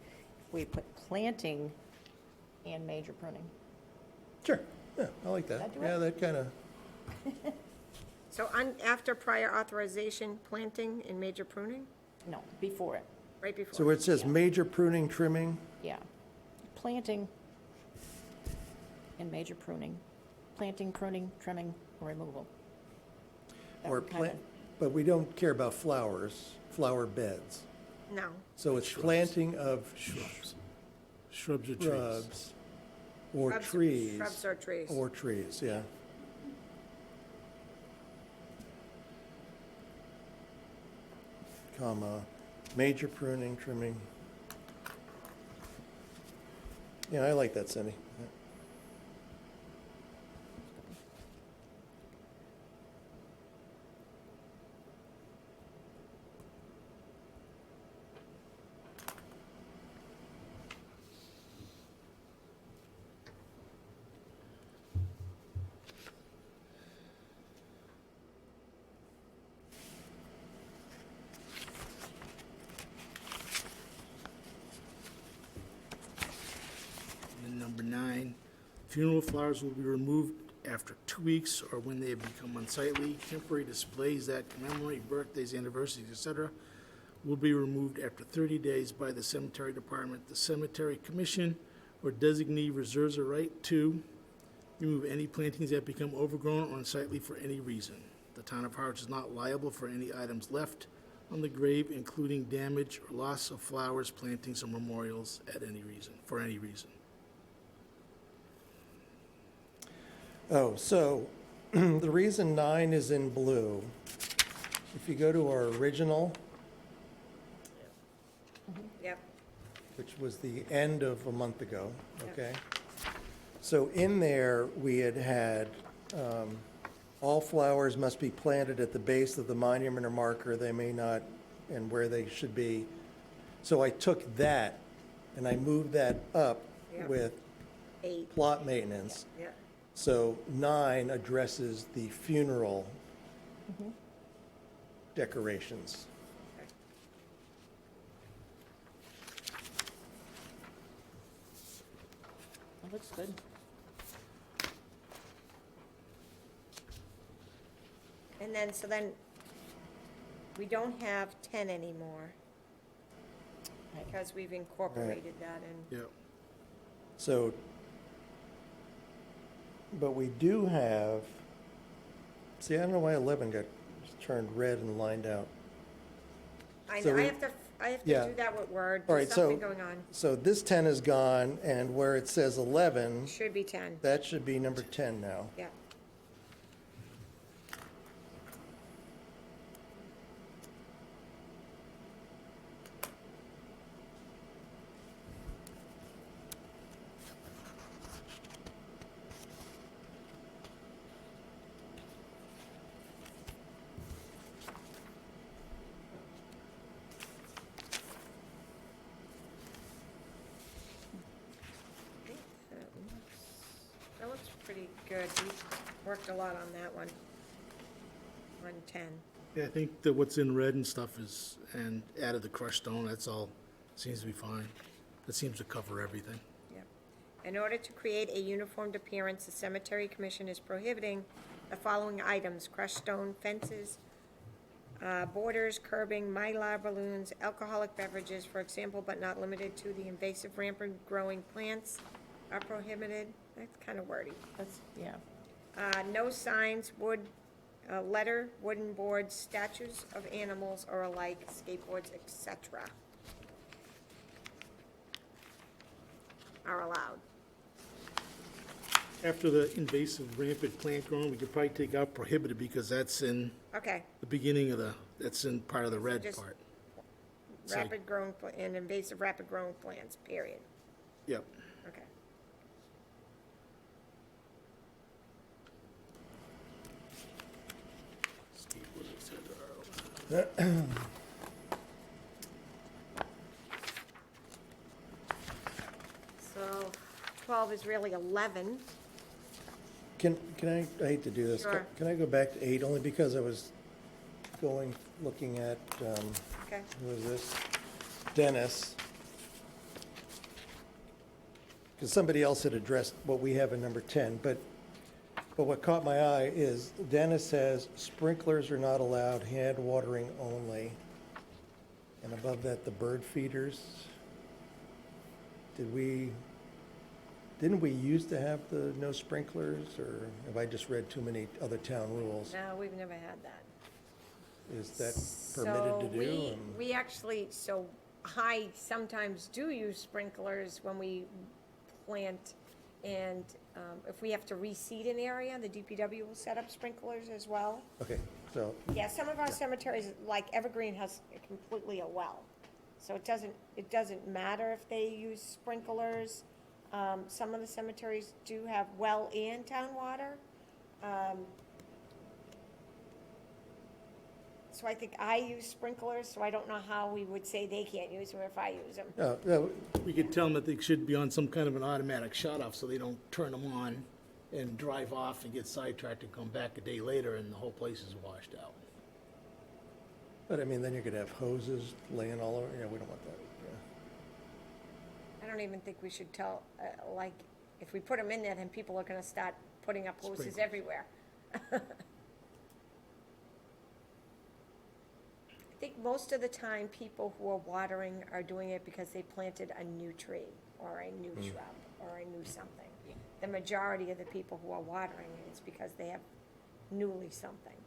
We put planting and major pruning. Sure, yeah, I like that. That do Yeah, it? that kind of, So after prior authorization, planting and major pruning, No, before it, right before? so where it says Yeah. major pruning, trimming, yeah. Planting and major pruning. Planting, pruning, trimming, or removal. That or would kinda- plant, but we don't care about flowers, flower beds. No. So it's Shrubs. planting of Shrubs or trees. shrubs or Shrubs- trees. Shrubs or trees. Or trees, yeah. Comma, major pruning, trimming. Yeah, I like that, Cindy. Yeah. And then number 9, funeral flowers will be removed after 2 weeks or when they have become unsightly. Temporary displays that commemorate birthdays, anniversaries, etc., will be removed after 30 days by the cemetery department. The cemetery commission or designee reserves a right to remove any plantings that become overgrown or unsightly for any reason. The town of Harwich is not liable for any items left on the grave, including damage or loss of flowers, plantings, or memorials at any reason, for any reason. Oh, so the reason 9 is in blue, if you go to our original, Yep. which was the end of a month ago, okay? So in there, we had all flowers must be planted at the base of the monument or marker, they may not, and where they should be. So I took that and I moved that up Yeah. with 8. plot maintenance. Yeah. So 9 addresses the funeral decorations. That looks good. And then, so then, we don't have 10 anymore, Right. because we've incorporated that in. Yep. So, but we do have, see, I don't know why 11 got turned red and lined out. I So know, we- I have to yeah. do that with Word, All there's right, so, something going on. so this 10 is gone, and where it says 11, Should be 10, that should be number 10 now. yeah. That looks pretty good. We worked a lot on that one. On 10. Yeah, I think that what's in red and stuff is, and added the crushed stone, that's all, seems to be fine. That seems to cover everything. Yep. In order to create a uniformed appearance, the cemetery commission is prohibiting the following items: crushed stone, fences, borders, curbing, mylar balloons, alcoholic beverages, for example, but not limited to the invasive rampant growing plants are prohibited. That's kind of wordy. That's, yeah. No signs, wood, letter, wooden boards, statues of animals or alike, skateboards, etc. are allowed. After the invasive rampant plant growing, we could probably take out prohibited because that's in Okay, the beginning of that's in part of the red just- part. So- rapid growing, and invasive rapid growing plants, period. Yep. Okay. Skateboard, et cetera. So 12 is really 11. Can I hate to do this. Sure. Can I go back to 8, only because I was looking at, Okay. who is this? Dennis. Because somebody else had addressed what we have in number 10, but what caught my eye is Dennis says sprinklers are not allowed, hand watering only. And above that, the bird feeders. Didn't we used to have the no sprinklers, or have I just read too many other town rules? No, we've never had that. Is that permitted to do? So we actually, so I sometimes do use sprinklers when we plant, and if we have to reseed an area, the DPW will set up sprinklers as well. Okay, so, Yeah, some of our cemeteries, like Evergreen, has completely a well. So it doesn't matter if they use sprinklers. Some of the cemeteries do have well and town water. So I think I use sprinklers, so I don't know how we would say they can't use them if I use them. no, We could tell them that they should be on some kind of an automatic shut-off so they don't turn them on and drive off and get sidetracked and come back a day later and the whole place is washed out. but I mean, then you could have hoses laying all over, we don't want that, I don't even think we should tell, like, if we put them in there, then people are gonna start putting up hoses Sprinklers. everywhere. I think most of the time, people who are watering are doing it because they planted a new tree, or a new shrub, or a new something. The majority of the people who are watering it is because they have newly something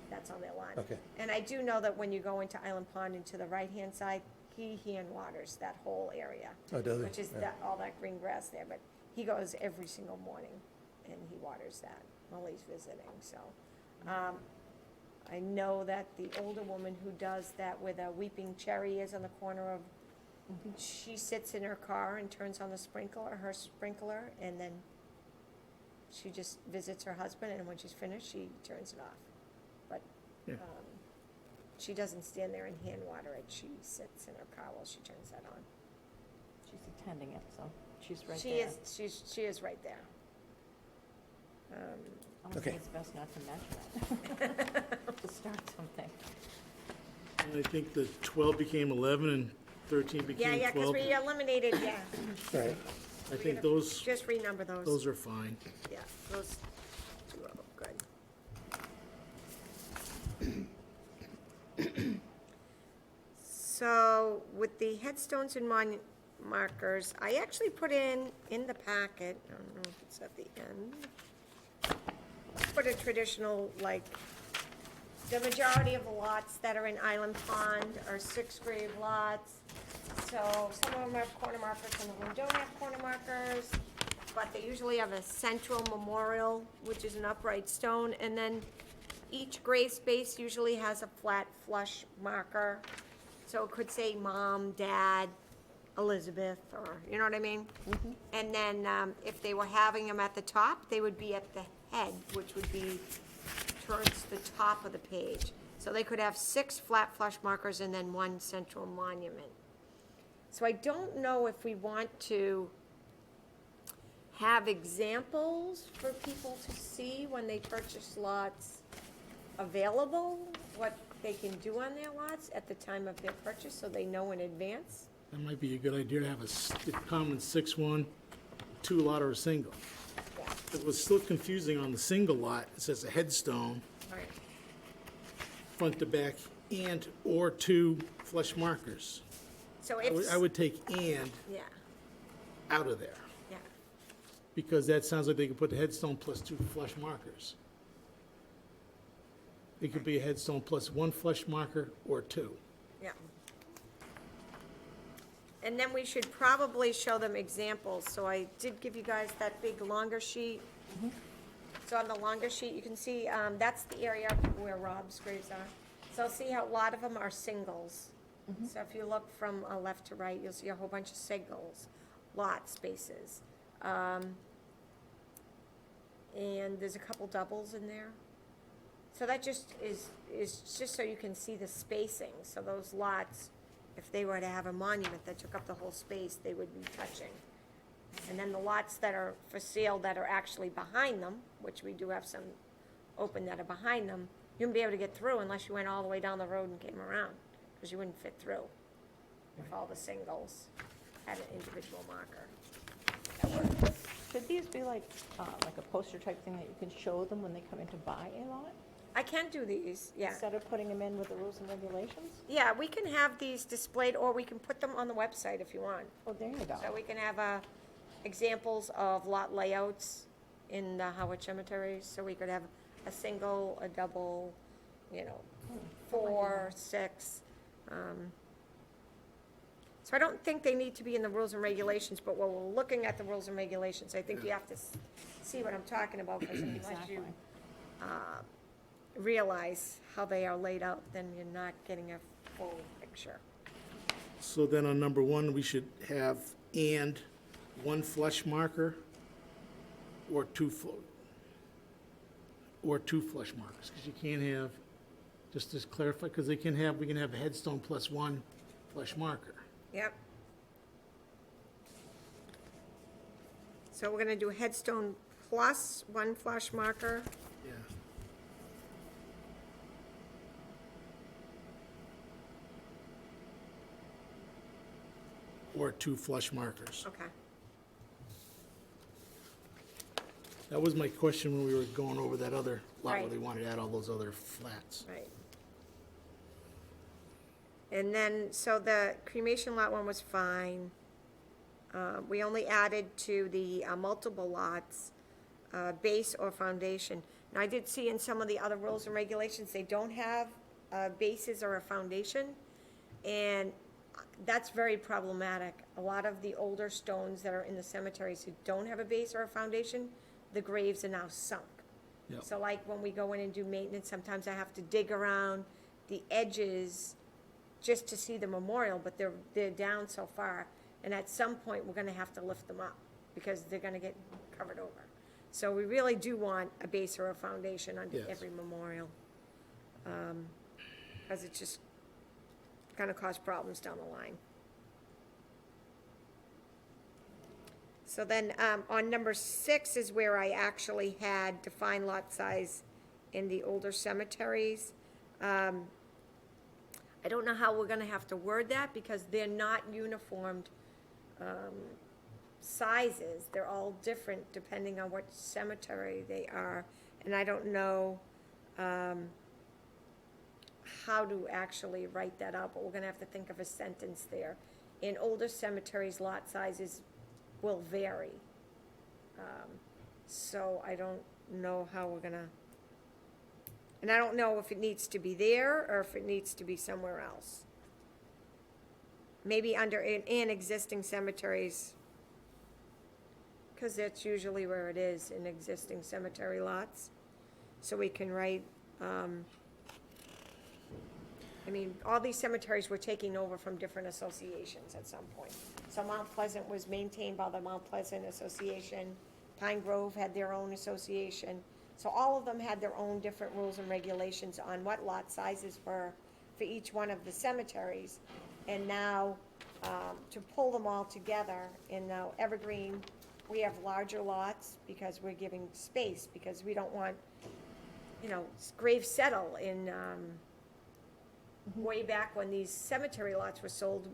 that's on their lawn. Okay. And I do know that when you go into Island Pond and to the right-hand side, he hand waters that whole area. Oh, does he? Which is Yeah. all that green grass there, but he goes every single morning and he waters that while he's visiting, so. I know that the older woman who does that where the weeping cherry is on the corner of, she sits in her car and turns on her sprinkler, and then she just visits her husband, and when she's finished, she turns it off. But, Yeah. she doesn't stand there and hand water it, she sits in her car while she turns that on. She's attending it, so she's right She there. is, she is right there. I would Okay. think it's best not to mention it, to start something. And I think the 12 became 11 and 13 Yeah, became yeah, because 12. we eliminated, yeah. Right. I think those Just renumber those. those are fine. Yeah, those two are good. So with the headstones and markers, I actually put in the packet, I don't know if it's at the end, put a traditional, like, the majority of the lots that are in Island Pond are 6 grave lots. So some of them have corner markers, some of them don't have corner markers, but they usually have a central memorial, which is an upright stone, and then each grave space usually has a flat flush marker. So it could say mom, dad, Elizabeth, or, you know what I mean? And then, if they were having them at the top, they would be at the head, which would be towards the top of the page. So they could have 6 flat flush markers and then 1 central monument. So I don't know if we want to have examples for people to see when they purchase lots available, what they can do on their lots at the time of their purchase, so they know in advance. That might be a good idea to have a common 6-1, 2-lot or a single. Yeah, It was still confusing on the single lot. It says a headstone, all right. front to back, and or 2 flush markers. So I would take "and" yeah, out of there, yeah. because that sounds like they could put the headstone plus 2 flush markers. It could be a headstone plus 1 flush marker or 2. Yeah. And then we should probably show them examples, so I did give you guys that big longer sheet. So on the longer sheet, you can see, that's the area where Rob's graves are. So see how a lot of them are singles. So if you look from left to right, you'll see a whole bunch of singles, lot spaces. And there's a couple doubles in there. So that just is just so you can see the spacing. So those lots, if they were to have a monument that took up the whole space, they would be touching. And then the lots that are for sale that are actually behind them, which we do have some open that are behind them, you wouldn't be able to get through unless you went all the way down the road and came around, because you wouldn't fit through if all the singles had an individual marker. Should these be like a poster type thing that you can show them when they come in to buy a lot? I can do these, yeah. Instead of putting them in with the rules and regulations? Yeah, we can have these displayed, or we can put them on the website if you want. Oh, there you go. So we can have examples of lot layouts in the Harwich cemeteries, so we could have a single, a double, 4, 6. So I don't think they need to be in the rules and regulations, but when we're looking at the rules and regulations, I think you have to see what I'm talking about, because unless you Exactly. realize how they are laid out, then you're not getting a full picture. So then on number 1, we should have and 1 flush marker or 2 flush markers, because you can't have, just to clarify, because we can have a headstone plus 1 flush marker. Yep. So we're gonna do headstone plus 1 flush marker. Yeah. Or 2 flush markers. Okay. That was my question when we were going over that other lot where Right. they wanted to add all those other flats. Right. And then, so the cremation lot one was fine. We only added to the multiple lots, base or foundation. Now, I did see in some of the other rules and regulations, they don't have bases or a foundation, and that's very problematic. A lot of the older stones that are in the cemeteries who don't have a base or a foundation, the graves are now sunk. Yep. So like when we go in and do maintenance, sometimes I have to dig around the edges just to see the memorial, but they're down so far. And at some point, we're gonna have to lift them up because they're gonna get covered over. So we really do want a base or a foundation on Yes. every memorial. Because it's just gonna cause problems down the line. So then, on number 6 is where I actually had defined lot size in the older cemeteries. I don't know how we're gonna have to word that, because they're not uniformed, sizes. They're all different depending on what cemetery they are. And I don't know, how to actually write that out, but we're gonna have to think of a sentence there. In older cemeteries, lot sizes will vary. So I don't know how we're gonna, and I don't know if it needs to be there or if it needs to be somewhere else. Maybe under, in existing cemeteries, because that's usually where it is, in existing cemetery lots. So we can write, all these cemeteries were taking over from different associations at some point. So Mount Pleasant was maintained by the Mount Pleasant Association. Pine Grove had their own association. So all of them had their own different rules and regulations on what lot sizes were for each one of the cemeteries. And now, to pull them all together, in now Evergreen, we have larger lots because we're giving space, because we don't want, graves settle in, way back when these cemetery lots were sold,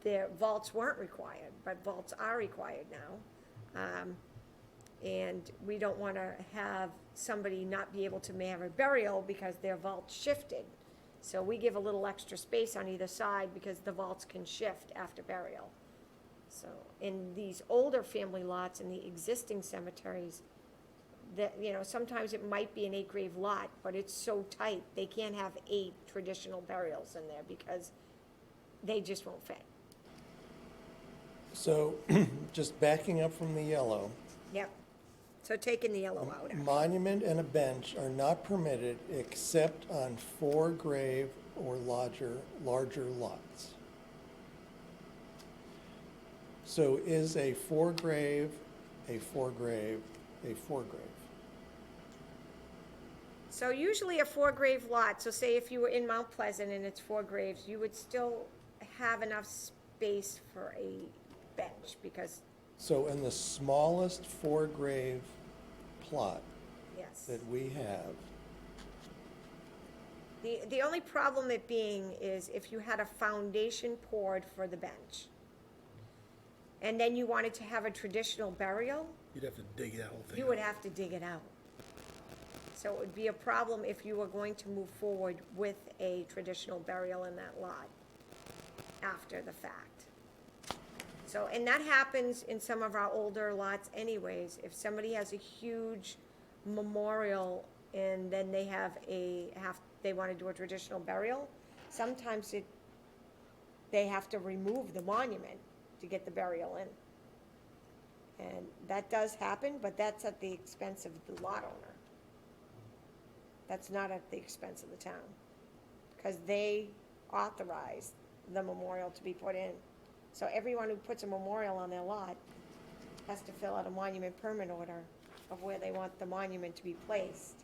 their vaults weren't required, but vaults are required now. And we don't want to have somebody not be able to have a burial because their vault shifted. So we give a little extra space on either side because the vaults can shift after burial. So in these older family lots in the existing cemeteries, that, sometimes it might be an 8-grave lot, but it's so tight, they can't have 8 traditional burials in there because they just won't fit. So, just backing up from the yellow, Yep. So taking the yellow out. actually. monument and a bench are not permitted except on 4-grave or larger lots. So is a 4-grave, a 4-grave, a 4-grave? So usually a 4-grave lot, so say if you were in Mount Pleasant and it's 4 graves, you would still have enough space for a bench, because So in the smallest four-grave plot Yes. that we have, The only problem it being is if you had a foundation poured for the bench, and then you wanted to have a traditional burial, You'd have to dig that whole thing you out. would have to dig it out. So it would be a problem if you were going to move forward with a traditional burial in that lot after the fact. So, and that happens in some of our older lots anyways. If somebody has a huge memorial and then they have they want to do a traditional burial, sometimes they have to remove the monument to get the burial in. And that does happen, but that's at the expense of the lot owner. That's not at the expense of the town, because they authorized the memorial to be put in. So everyone who puts a memorial on their lot has to fill out a monument permit order of where they want the monument to be placed.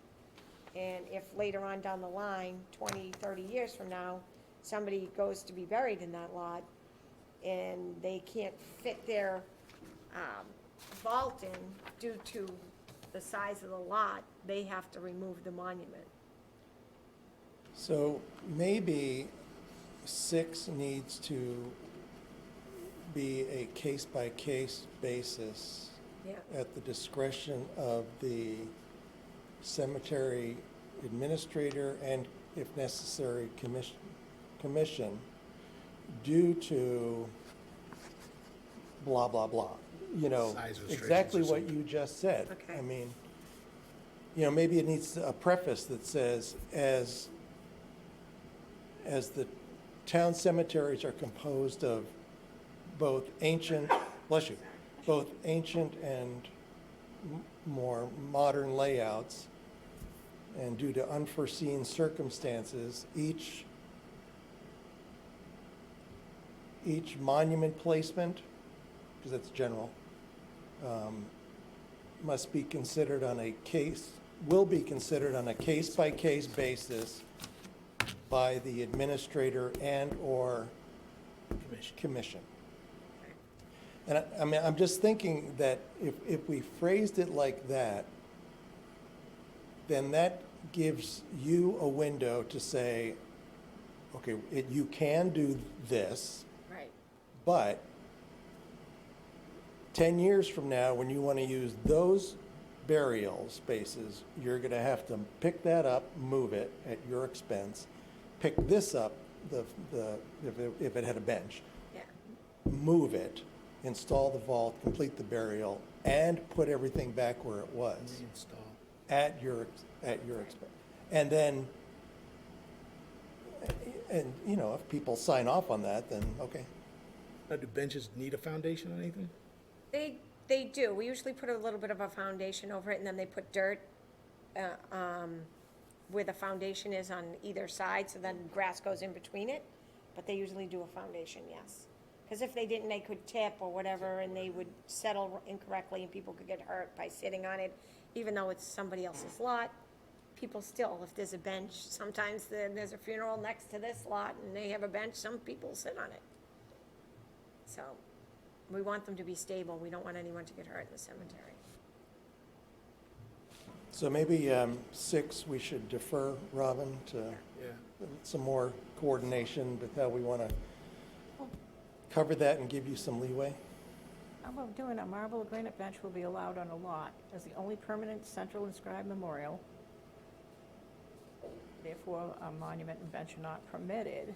And if later on down the line, 20, 30 years from now, somebody goes to be buried in that lot and they can't fit their vault in due to the size of the lot, they have to remove the monument. so maybe 6 needs to be a case-by-case basis Yeah. at the discretion of the cemetery administrator and, if necessary, commission, due to blah, blah, blah. You know, Size restrictions exactly or what something. you just said. Okay. I mean, you know, maybe it needs a preface that says, as the town cemeteries are composed of both ancient, bless you, both ancient and more modern layouts, and due to unforeseen circumstances, each monument placement, because that's general, must be considered on a will be considered on a case-by-case basis by the administrator and/or commission. And I mean, I'm just thinking that if we phrased it like that, then that gives you a window to say, okay, you can do this, Right. but 10 years from now, when you want to use those burial spaces, you're going to have to pick that up, move it at your expense, pick this up, if it had a bench, Yeah. move it, install the vault, complete the burial, and put everything back where it was Reinstall. at your expense. And then, and you know, if people sign off on that, then okay. Now, do benches need a foundation or anything? They do. We usually put a little bit of a foundation over it, and then they put dirt where the foundation is on either side, so then grass goes in between it. But they usually do a foundation, yes. Because if they didn't, they could tip or whatever, and they would settle incorrectly, and people could get hurt by sitting on it, even though it's somebody else's lot. People still, if there's a bench, sometimes there's a funeral next to this lot, and they have a bench, some people sit on it. So, we want them to be stable. We don't want anyone to get hurt in the cemetery. So maybe 6, we should defer, Robin, to Yeah. some more coordination with how we want to cover that and give you some leeway. How about doing a marble or granite bench will be allowed on a lot as the only permanent central inscribed memorial. Therefore, a monument and bench are not permitted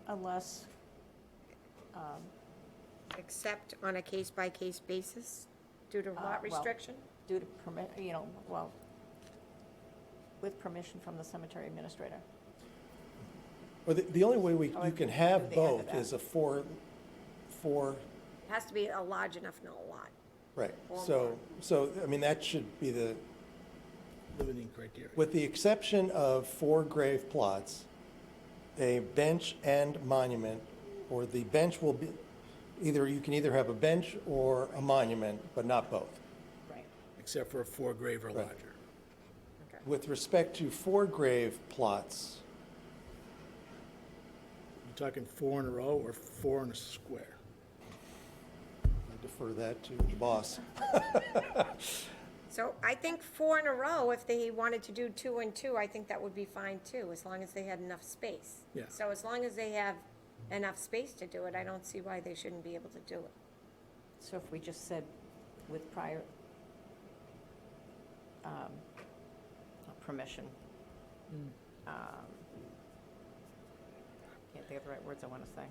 unless, Except on a case-by-case basis due to well, lot restriction? due to permit, with permission from the cemetery administrator. Or the only way Or you can do have the end of both that. is a four, It has to be a large enough lot. right. Or So, I mean, that should be the, Limiting criteria. with the exception of 4 grave plots, a bench and monument, or the bench will be, you can either have a bench or a monument, but not both. Right. Except for a 4 grave or Right. larger. Okay. With respect to 4 grave plots, You talking 4 in a row or 4 in a square? refer that to the boss. So I think 4 in a row, if they wanted to do 2 and 2, I think that would be fine too, as long as they had enough space. Yeah. So as long as they have enough space to do it, I don't see why they shouldn't be able to do it. So if we just said with prior permission. Can't think of the right words I want to say.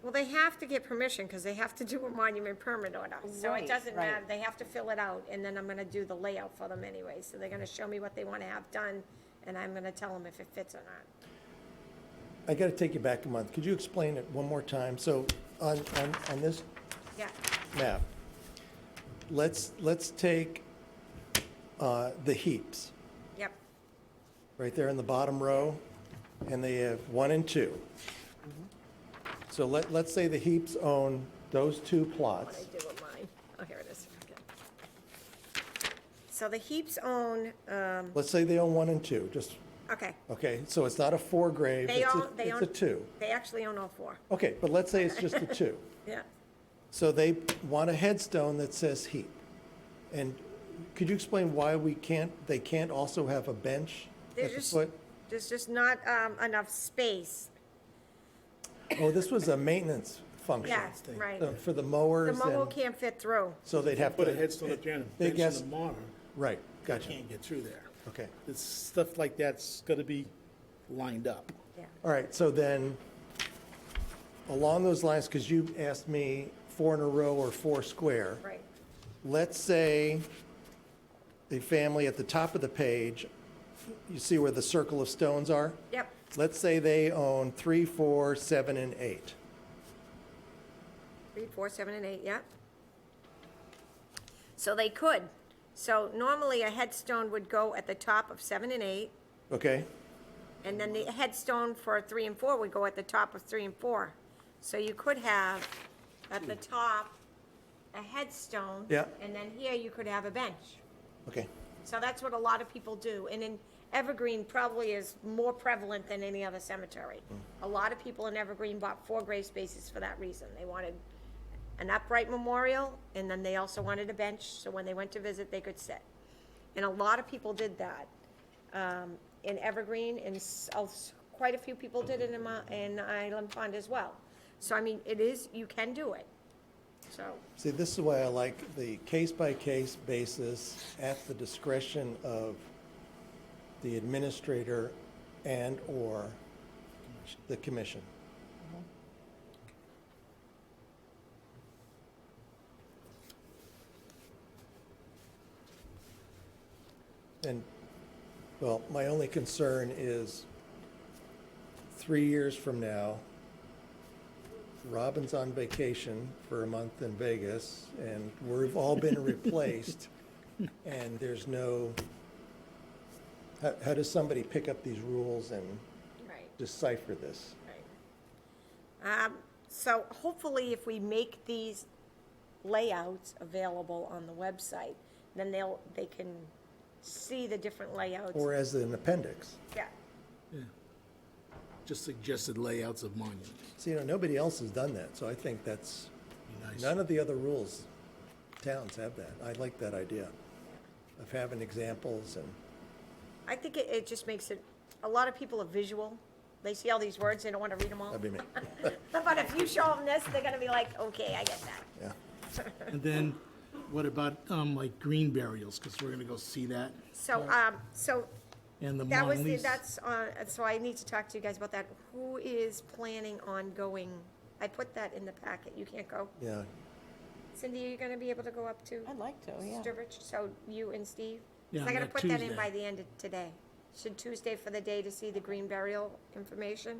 Well, they have to get permission, because they have to do a monument permit order. So Right, it doesn't right. matter, they have to fill it out, and then I'm gonna do the layout for them anyway. So they're gonna show me what they wanna have done, and I'm gonna tell them if it fits or not. I got to take you back a month. Could you explain it one more time? So on this Yeah, map, let's take the heaps, yep, right there in the bottom row, and they have 1 and 2. So let's say the heaps own those 2 what plots. I do with mine. Oh, here it is. Okay. So the heaps own, Let's say they own 1 and 2, just, okay, okay, so it's not a 4 grave, They it's own- they a own- 2. they actually own all 4. Okay, but let's say it's just a 2. Yeah. So they want a headstone that says heap. And could you explain why they can't also have a bench They're at the just- foot? There's just not enough space. Oh, this was a maintenance function. Yeah, right. For the The mowers mower and, can't fit through. so they'd have to. Put a headstone up there and a They bench guess- in the mortar, Right, they gotcha, can't get through there. okay. It's stuff like that's gotta be lined up. Yeah. All right, so then, along those lines, because you asked me 4 in a row or 4 square. Right. Let's say a family at the top of the page, you see where the circle of stones are? Yep. Let's say they own 3, 4, 7, and 8. 3, 4, 7, and 8, yeah. So they could. So normally a headstone would go at the top of 7 and 8, Okay? and then the headstone for 3 and 4 would go at the top of 3 and 4. So you could have at the top a headstone. Yeah. And then here you could have a bench. Okay. So that's what a lot of people do. And in Evergreen probably is more prevalent than any other cemetery. A lot of people in Evergreen bought 4 grave spaces for that reason. They wanted an upright memorial, and then they also wanted a bench, so when they went to visit, they could sit. And a lot of people did that in Evergreen, and quite a few people did it in Island Pond as well. So, I mean, it is, you can do it. So, See, this is why I like the case-by-case basis at the discretion of the administrator and/or the commission. And, well, my only concern is 3 years from now, Robin's on vacation for a month in Vegas, and we've all been replaced, and there's no, how does somebody pick up these rules and right. decipher this? Right. So hopefully if we make these layouts available on the website, then they can see the different layouts. Or as an appendix? Yeah, Yeah. Just suggested layouts of monuments. See, nobody else has done that, so I think that's, Be nice. none of the other rules, towns have that. I like that idea of having examples and, I think it just makes it, a lot of people are visual. They see all these words, they don't want to read them all. that'd be me, But if you show them this, they're gonna be like, okay, I get that. yeah. And then, what about, like green burials, because we're gonna go see that, So, and the that was, Mona Lisa. so I need to talk to you guys about that. Who is planning on going? I put that in the packet. You can't go. Yeah, Cindy, are you gonna be able to go up to I'd like to, yeah. Sturbridge? So you and Steve? Yeah, So I gotta that put that in Tuesday. by the end of today. Should Tuesday for the day to see the green burial information?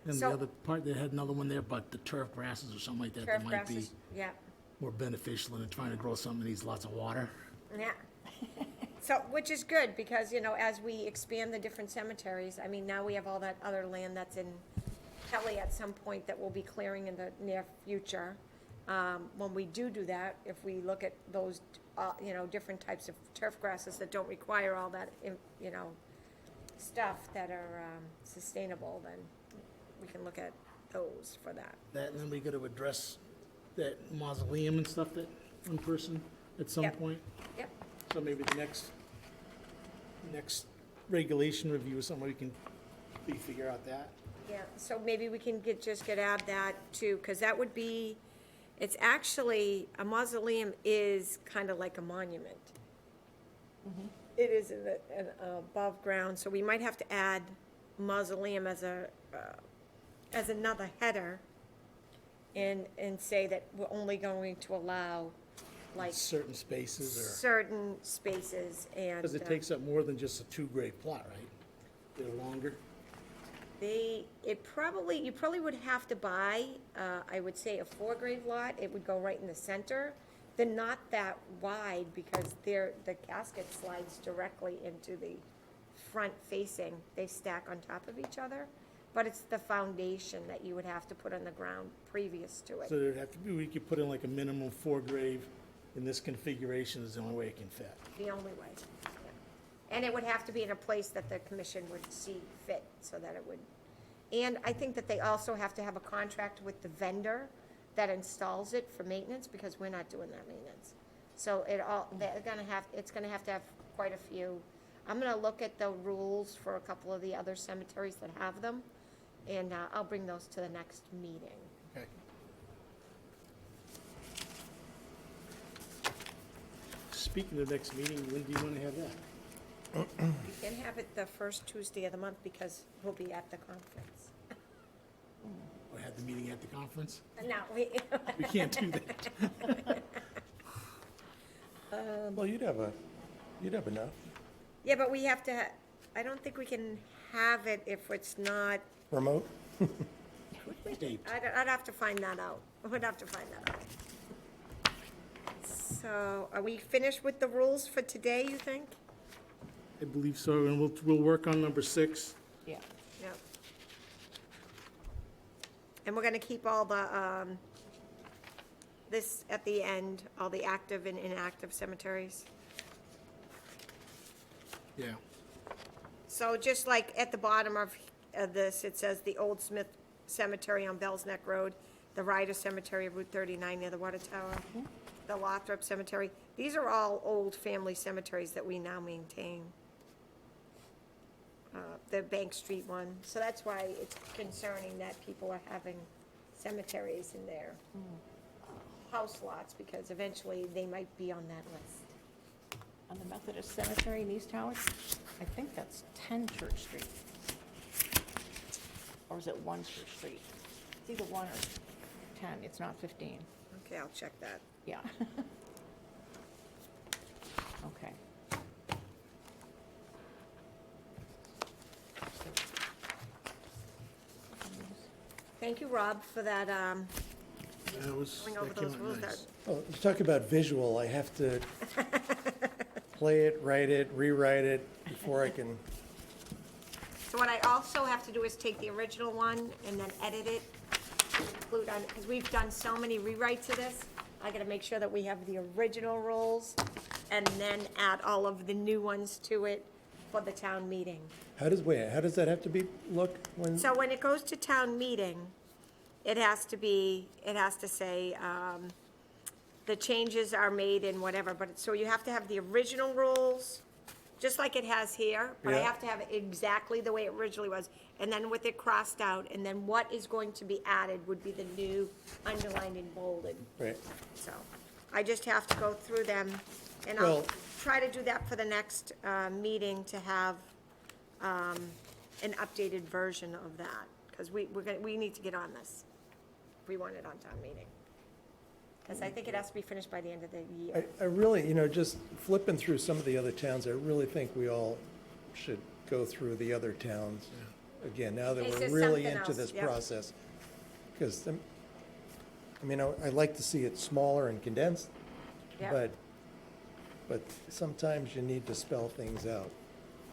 And the so- other part, they had another one there, but the turf grasses or something like that, that Turf might be grasses? Yeah, more beneficial than trying to grow something that needs lots of water. yeah. So, which is good, because, you know, as we expand the different cemeteries, I mean, now we have all that other land that's in Kelly at some point that we'll be clearing in the near future. When we do that, if we look at those, you know, different types of turf grasses that don't require all that, you know, stuff that are sustainable, then we can look at those for that. That, and then we gotta address that mausoleum and stuff, that one person at some Yep. point. Yep. So maybe the next regulation review is something we can figure out that. Yeah, so maybe we can add that too, because that would be, it's actually, a mausoleum is kind of like a monument. It is an above ground, so we might have to add mausoleum as another header and say that we're only going to allow like Certain spaces, or, certain spaces and. because it takes up more than just a 2-grave plot, right? They're longer. You probably would have to buy, I would say a 4-grave lot, it would go right in the center. They're not that wide because the casket slides directly into the front facing, they stack on top of each other. But it's the foundation that you would have to put on the ground previous to it. So there'd have to be, we could put in like a minimum 4-grave in this configuration is the only way it can fit. The only way, yeah. And it would have to be in a place that the commission would see fit, so that it would, and I think that they also have to have a contract with the vendor that installs it for maintenance, because we're not doing that maintenance. So it's gonna have to have quite a few. I'm gonna look at the rules for a couple of the other cemeteries that have them, and I'll bring those to the next meeting. Okay. Speaking of next meeting, when do you want to have that? We can have it the first Tuesday of the month, because we'll be at the conference. Or have the meeting at the conference? No, we, We can't do that. Well, you'd have enough. yeah, but we have to, I don't think we can have it if it's not, Remote? Date. I'd have to find that out. We'd have to find that out. So, are we finished with the rules for today, you think? I believe so, and we'll work on number 6. Yeah. Yep. And we're gonna keep all the, this at the end, all the active and inactive cemeteries. Yeah. So just like at the bottom of this, it says the Old Smith Cemetery on Bell's Neck Road, the Ryder Cemetery of Route 39 near the water tower, the Lothrop Cemetery. These are all old family cemeteries that we now maintain. The Bank Street one. So that's why it's concerning that people are having cemeteries in their house lots, because eventually they might be on that list. On the Methodist Cemetery in East Harwich, I think that's 10 Church Street. Or is it 1 Church Street? It's either 1 or 10, it's not 15. Okay, I'll check that. Yeah. Okay. Thank you, Rob, for that, That was, going over that came those out rules. nice. Oh, you talk about visual, I have to play it, write it, rewrite it before I can, So what I also have to do is take the original one and then edit it, include on, because we've done so many rewrites of this, I gotta make sure that we have the original rules and then add all of the new ones to it for the town meeting. how does that have to be, look, when? So when it goes to town meeting, it has to say, the changes are made in whatever, but, so you have to have the original rules, just like it has here, but I Yeah. have to have it exactly the way it originally was, and then with it crossed out, and then what is going to be added would be the new underlined and bolded. Right, So, I just have to go through them, and I'll Well- try to do that for the next, meeting, to have, an updated version of that, because we need to get on this, if we want it on town meeting. Because I think it has to be finished by the end of the year. I really, just flipping through some of the other towns, I really think we all should go through the other towns again, now that It's we're just really something into else, this yep. process. Because, I like to see it smaller and condensed, Yep. but sometimes you need to spell things out.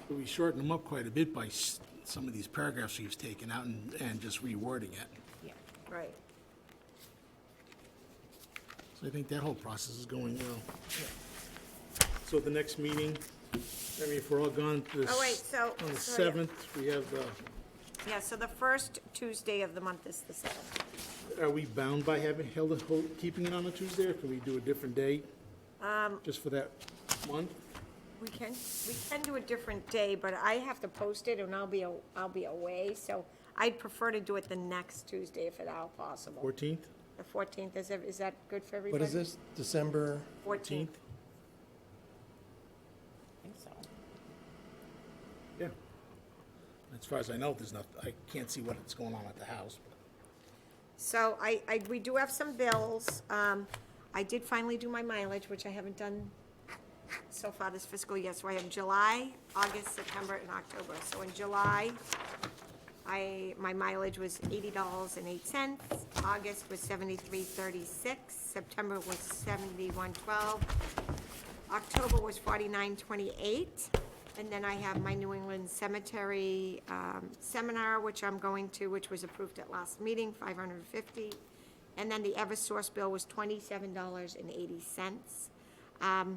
But we shortened them up quite a bit by some of these paragraphs we've taken out and just rewording it. Yeah. Right. So I think that whole process is going well. So the next meeting, if we're all gone this, Oh, wait, so- on the so, yeah. 7th, we have the Yeah, so the first Tuesday of the month is the 7th. Are we bound by keeping it on a Tuesday, or can we do a different day? Just for that month? We can do a different day, but I have to post it and I'll be away, so I'd prefer to do it the next Tuesday if at all possible. 14th? The 14th, is that good for everybody? What is this, December? 14th. I think so. Yeah. As far as I know, I can't see what's going on at the house. So we do have some bills. I did finally do my mileage, which I haven't done so far this fiscal year. So I have July, August, September, and October. So in July, my mileage was $80.08. August was $73.36. September was $71.12. October was $49.28. And then I have my New England Cemetery seminar, which I'm going to, which was approved at last meeting, $550. And then the Eversource bill was $27.80.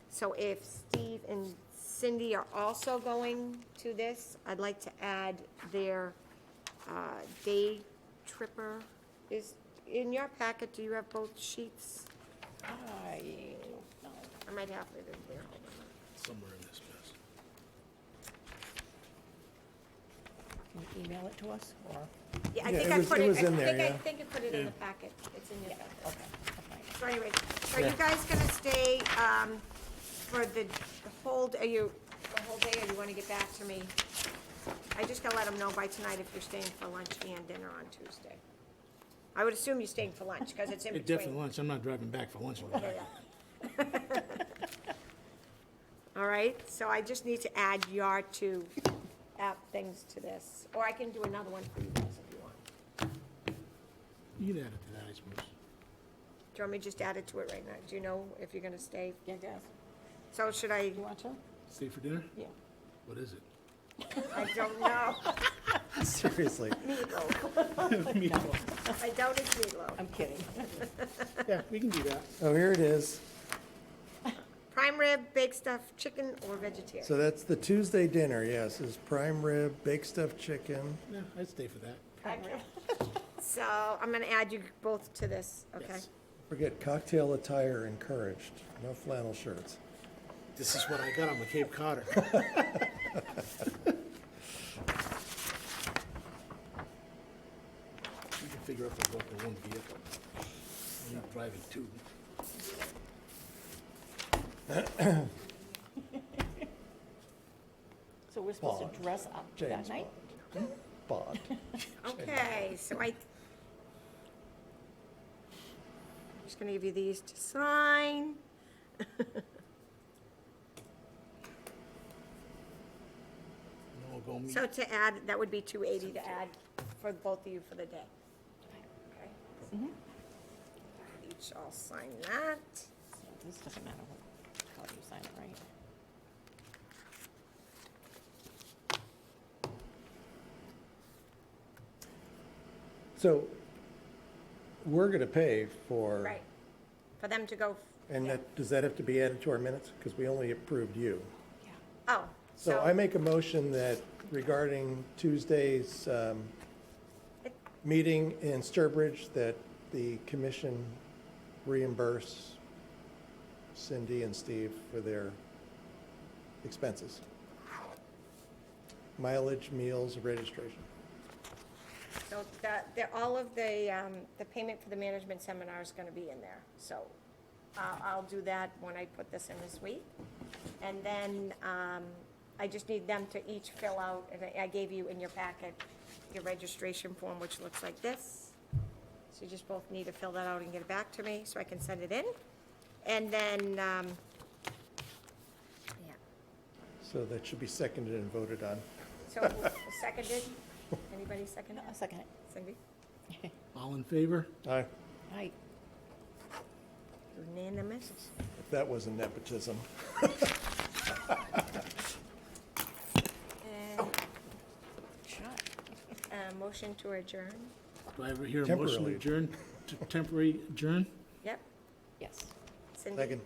So if Steve and Cindy are also going to this, I'd like to add their day tripper. Is in your packet, do you have both sheets? I don't know. I might have it in there. Hold on. Somewhere in this mess. Can you email it to us, or? Yeah, I Yeah, think it I was- put it it, was in I there, think I yeah. think I put it in the packet. It's in your packet. Okay, fine. So anyway, so are you guys gonna stay, for the whole, the whole day, or you wanna get back to me? I just gotta let them know by tonight if you're staying for lunch and dinner on Tuesday. I would assume you're staying for lunch, cause it's in It's between. definitely lunch, I'm not driving back for lunch. Yeah, yeah. All right, so I just need to add your two app things to this, or I can do another one for you guys if you want. You can add it to that, I suppose. Do you want me to just add it to it right now? Do you know if you're gonna stay? Yeah, I guess. So should I, You want to? Stay for dinner? Yeah. What is it? I don't know. Seriously. Meatloaf. I doubt it's meatloaf. I'm kidding. Yeah, we can do that. Oh, here it is. Prime rib, baked stuffed chicken, or vegetarian? So that's the Tuesday dinner, yes, is prime rib, baked stuffed chicken. Yeah, I'd stay for that. Prime rib. So I'm gonna add you both to this, okay? Yes. Forget cocktail attire encouraged, no flannel shirts. This is what I got on the Cape Codder. We can figure out if we're going for one vehicle. I'm not driving two. So we're supposed Bond. to dress up James that night? Bond. Okay, so I'm just gonna give you these to sign. And then we'll go meet. So to add, that would be 280 to add for both of you for the day. Okay. Each all sign that. So this doesn't matter how you sign it, right? So we're gonna pay for. Right. For them to go, And yeah. that, does that have to be added to our minutes? Because we only approved you. Yeah. oh, So I make a motion that regarding Tuesday's meeting in Sturbridge, that the commission reimburse Cindy and Steve for their expenses. Mileage, meals, registration. So all of the payment for the management seminar is gonna be in there, so I'll do that when I put this in this week. And then, I just need them to each fill out, and I gave you in your packet, your registration form, which looks like this. So you just both need to fill that out and get it back to me, so I can send it in. And then, yeah, So that should be seconded and voted on. so seconded, anybody second I'll it? second it. Cindy? All in favor? Aye, Right. Unanimous? if that wasn't nepotism. And, Shot. motion to adjourn? Do I ever hear a motion to Temporarily. adjourn, to temporary adjourn? Yep, Yes. Cindy? Second.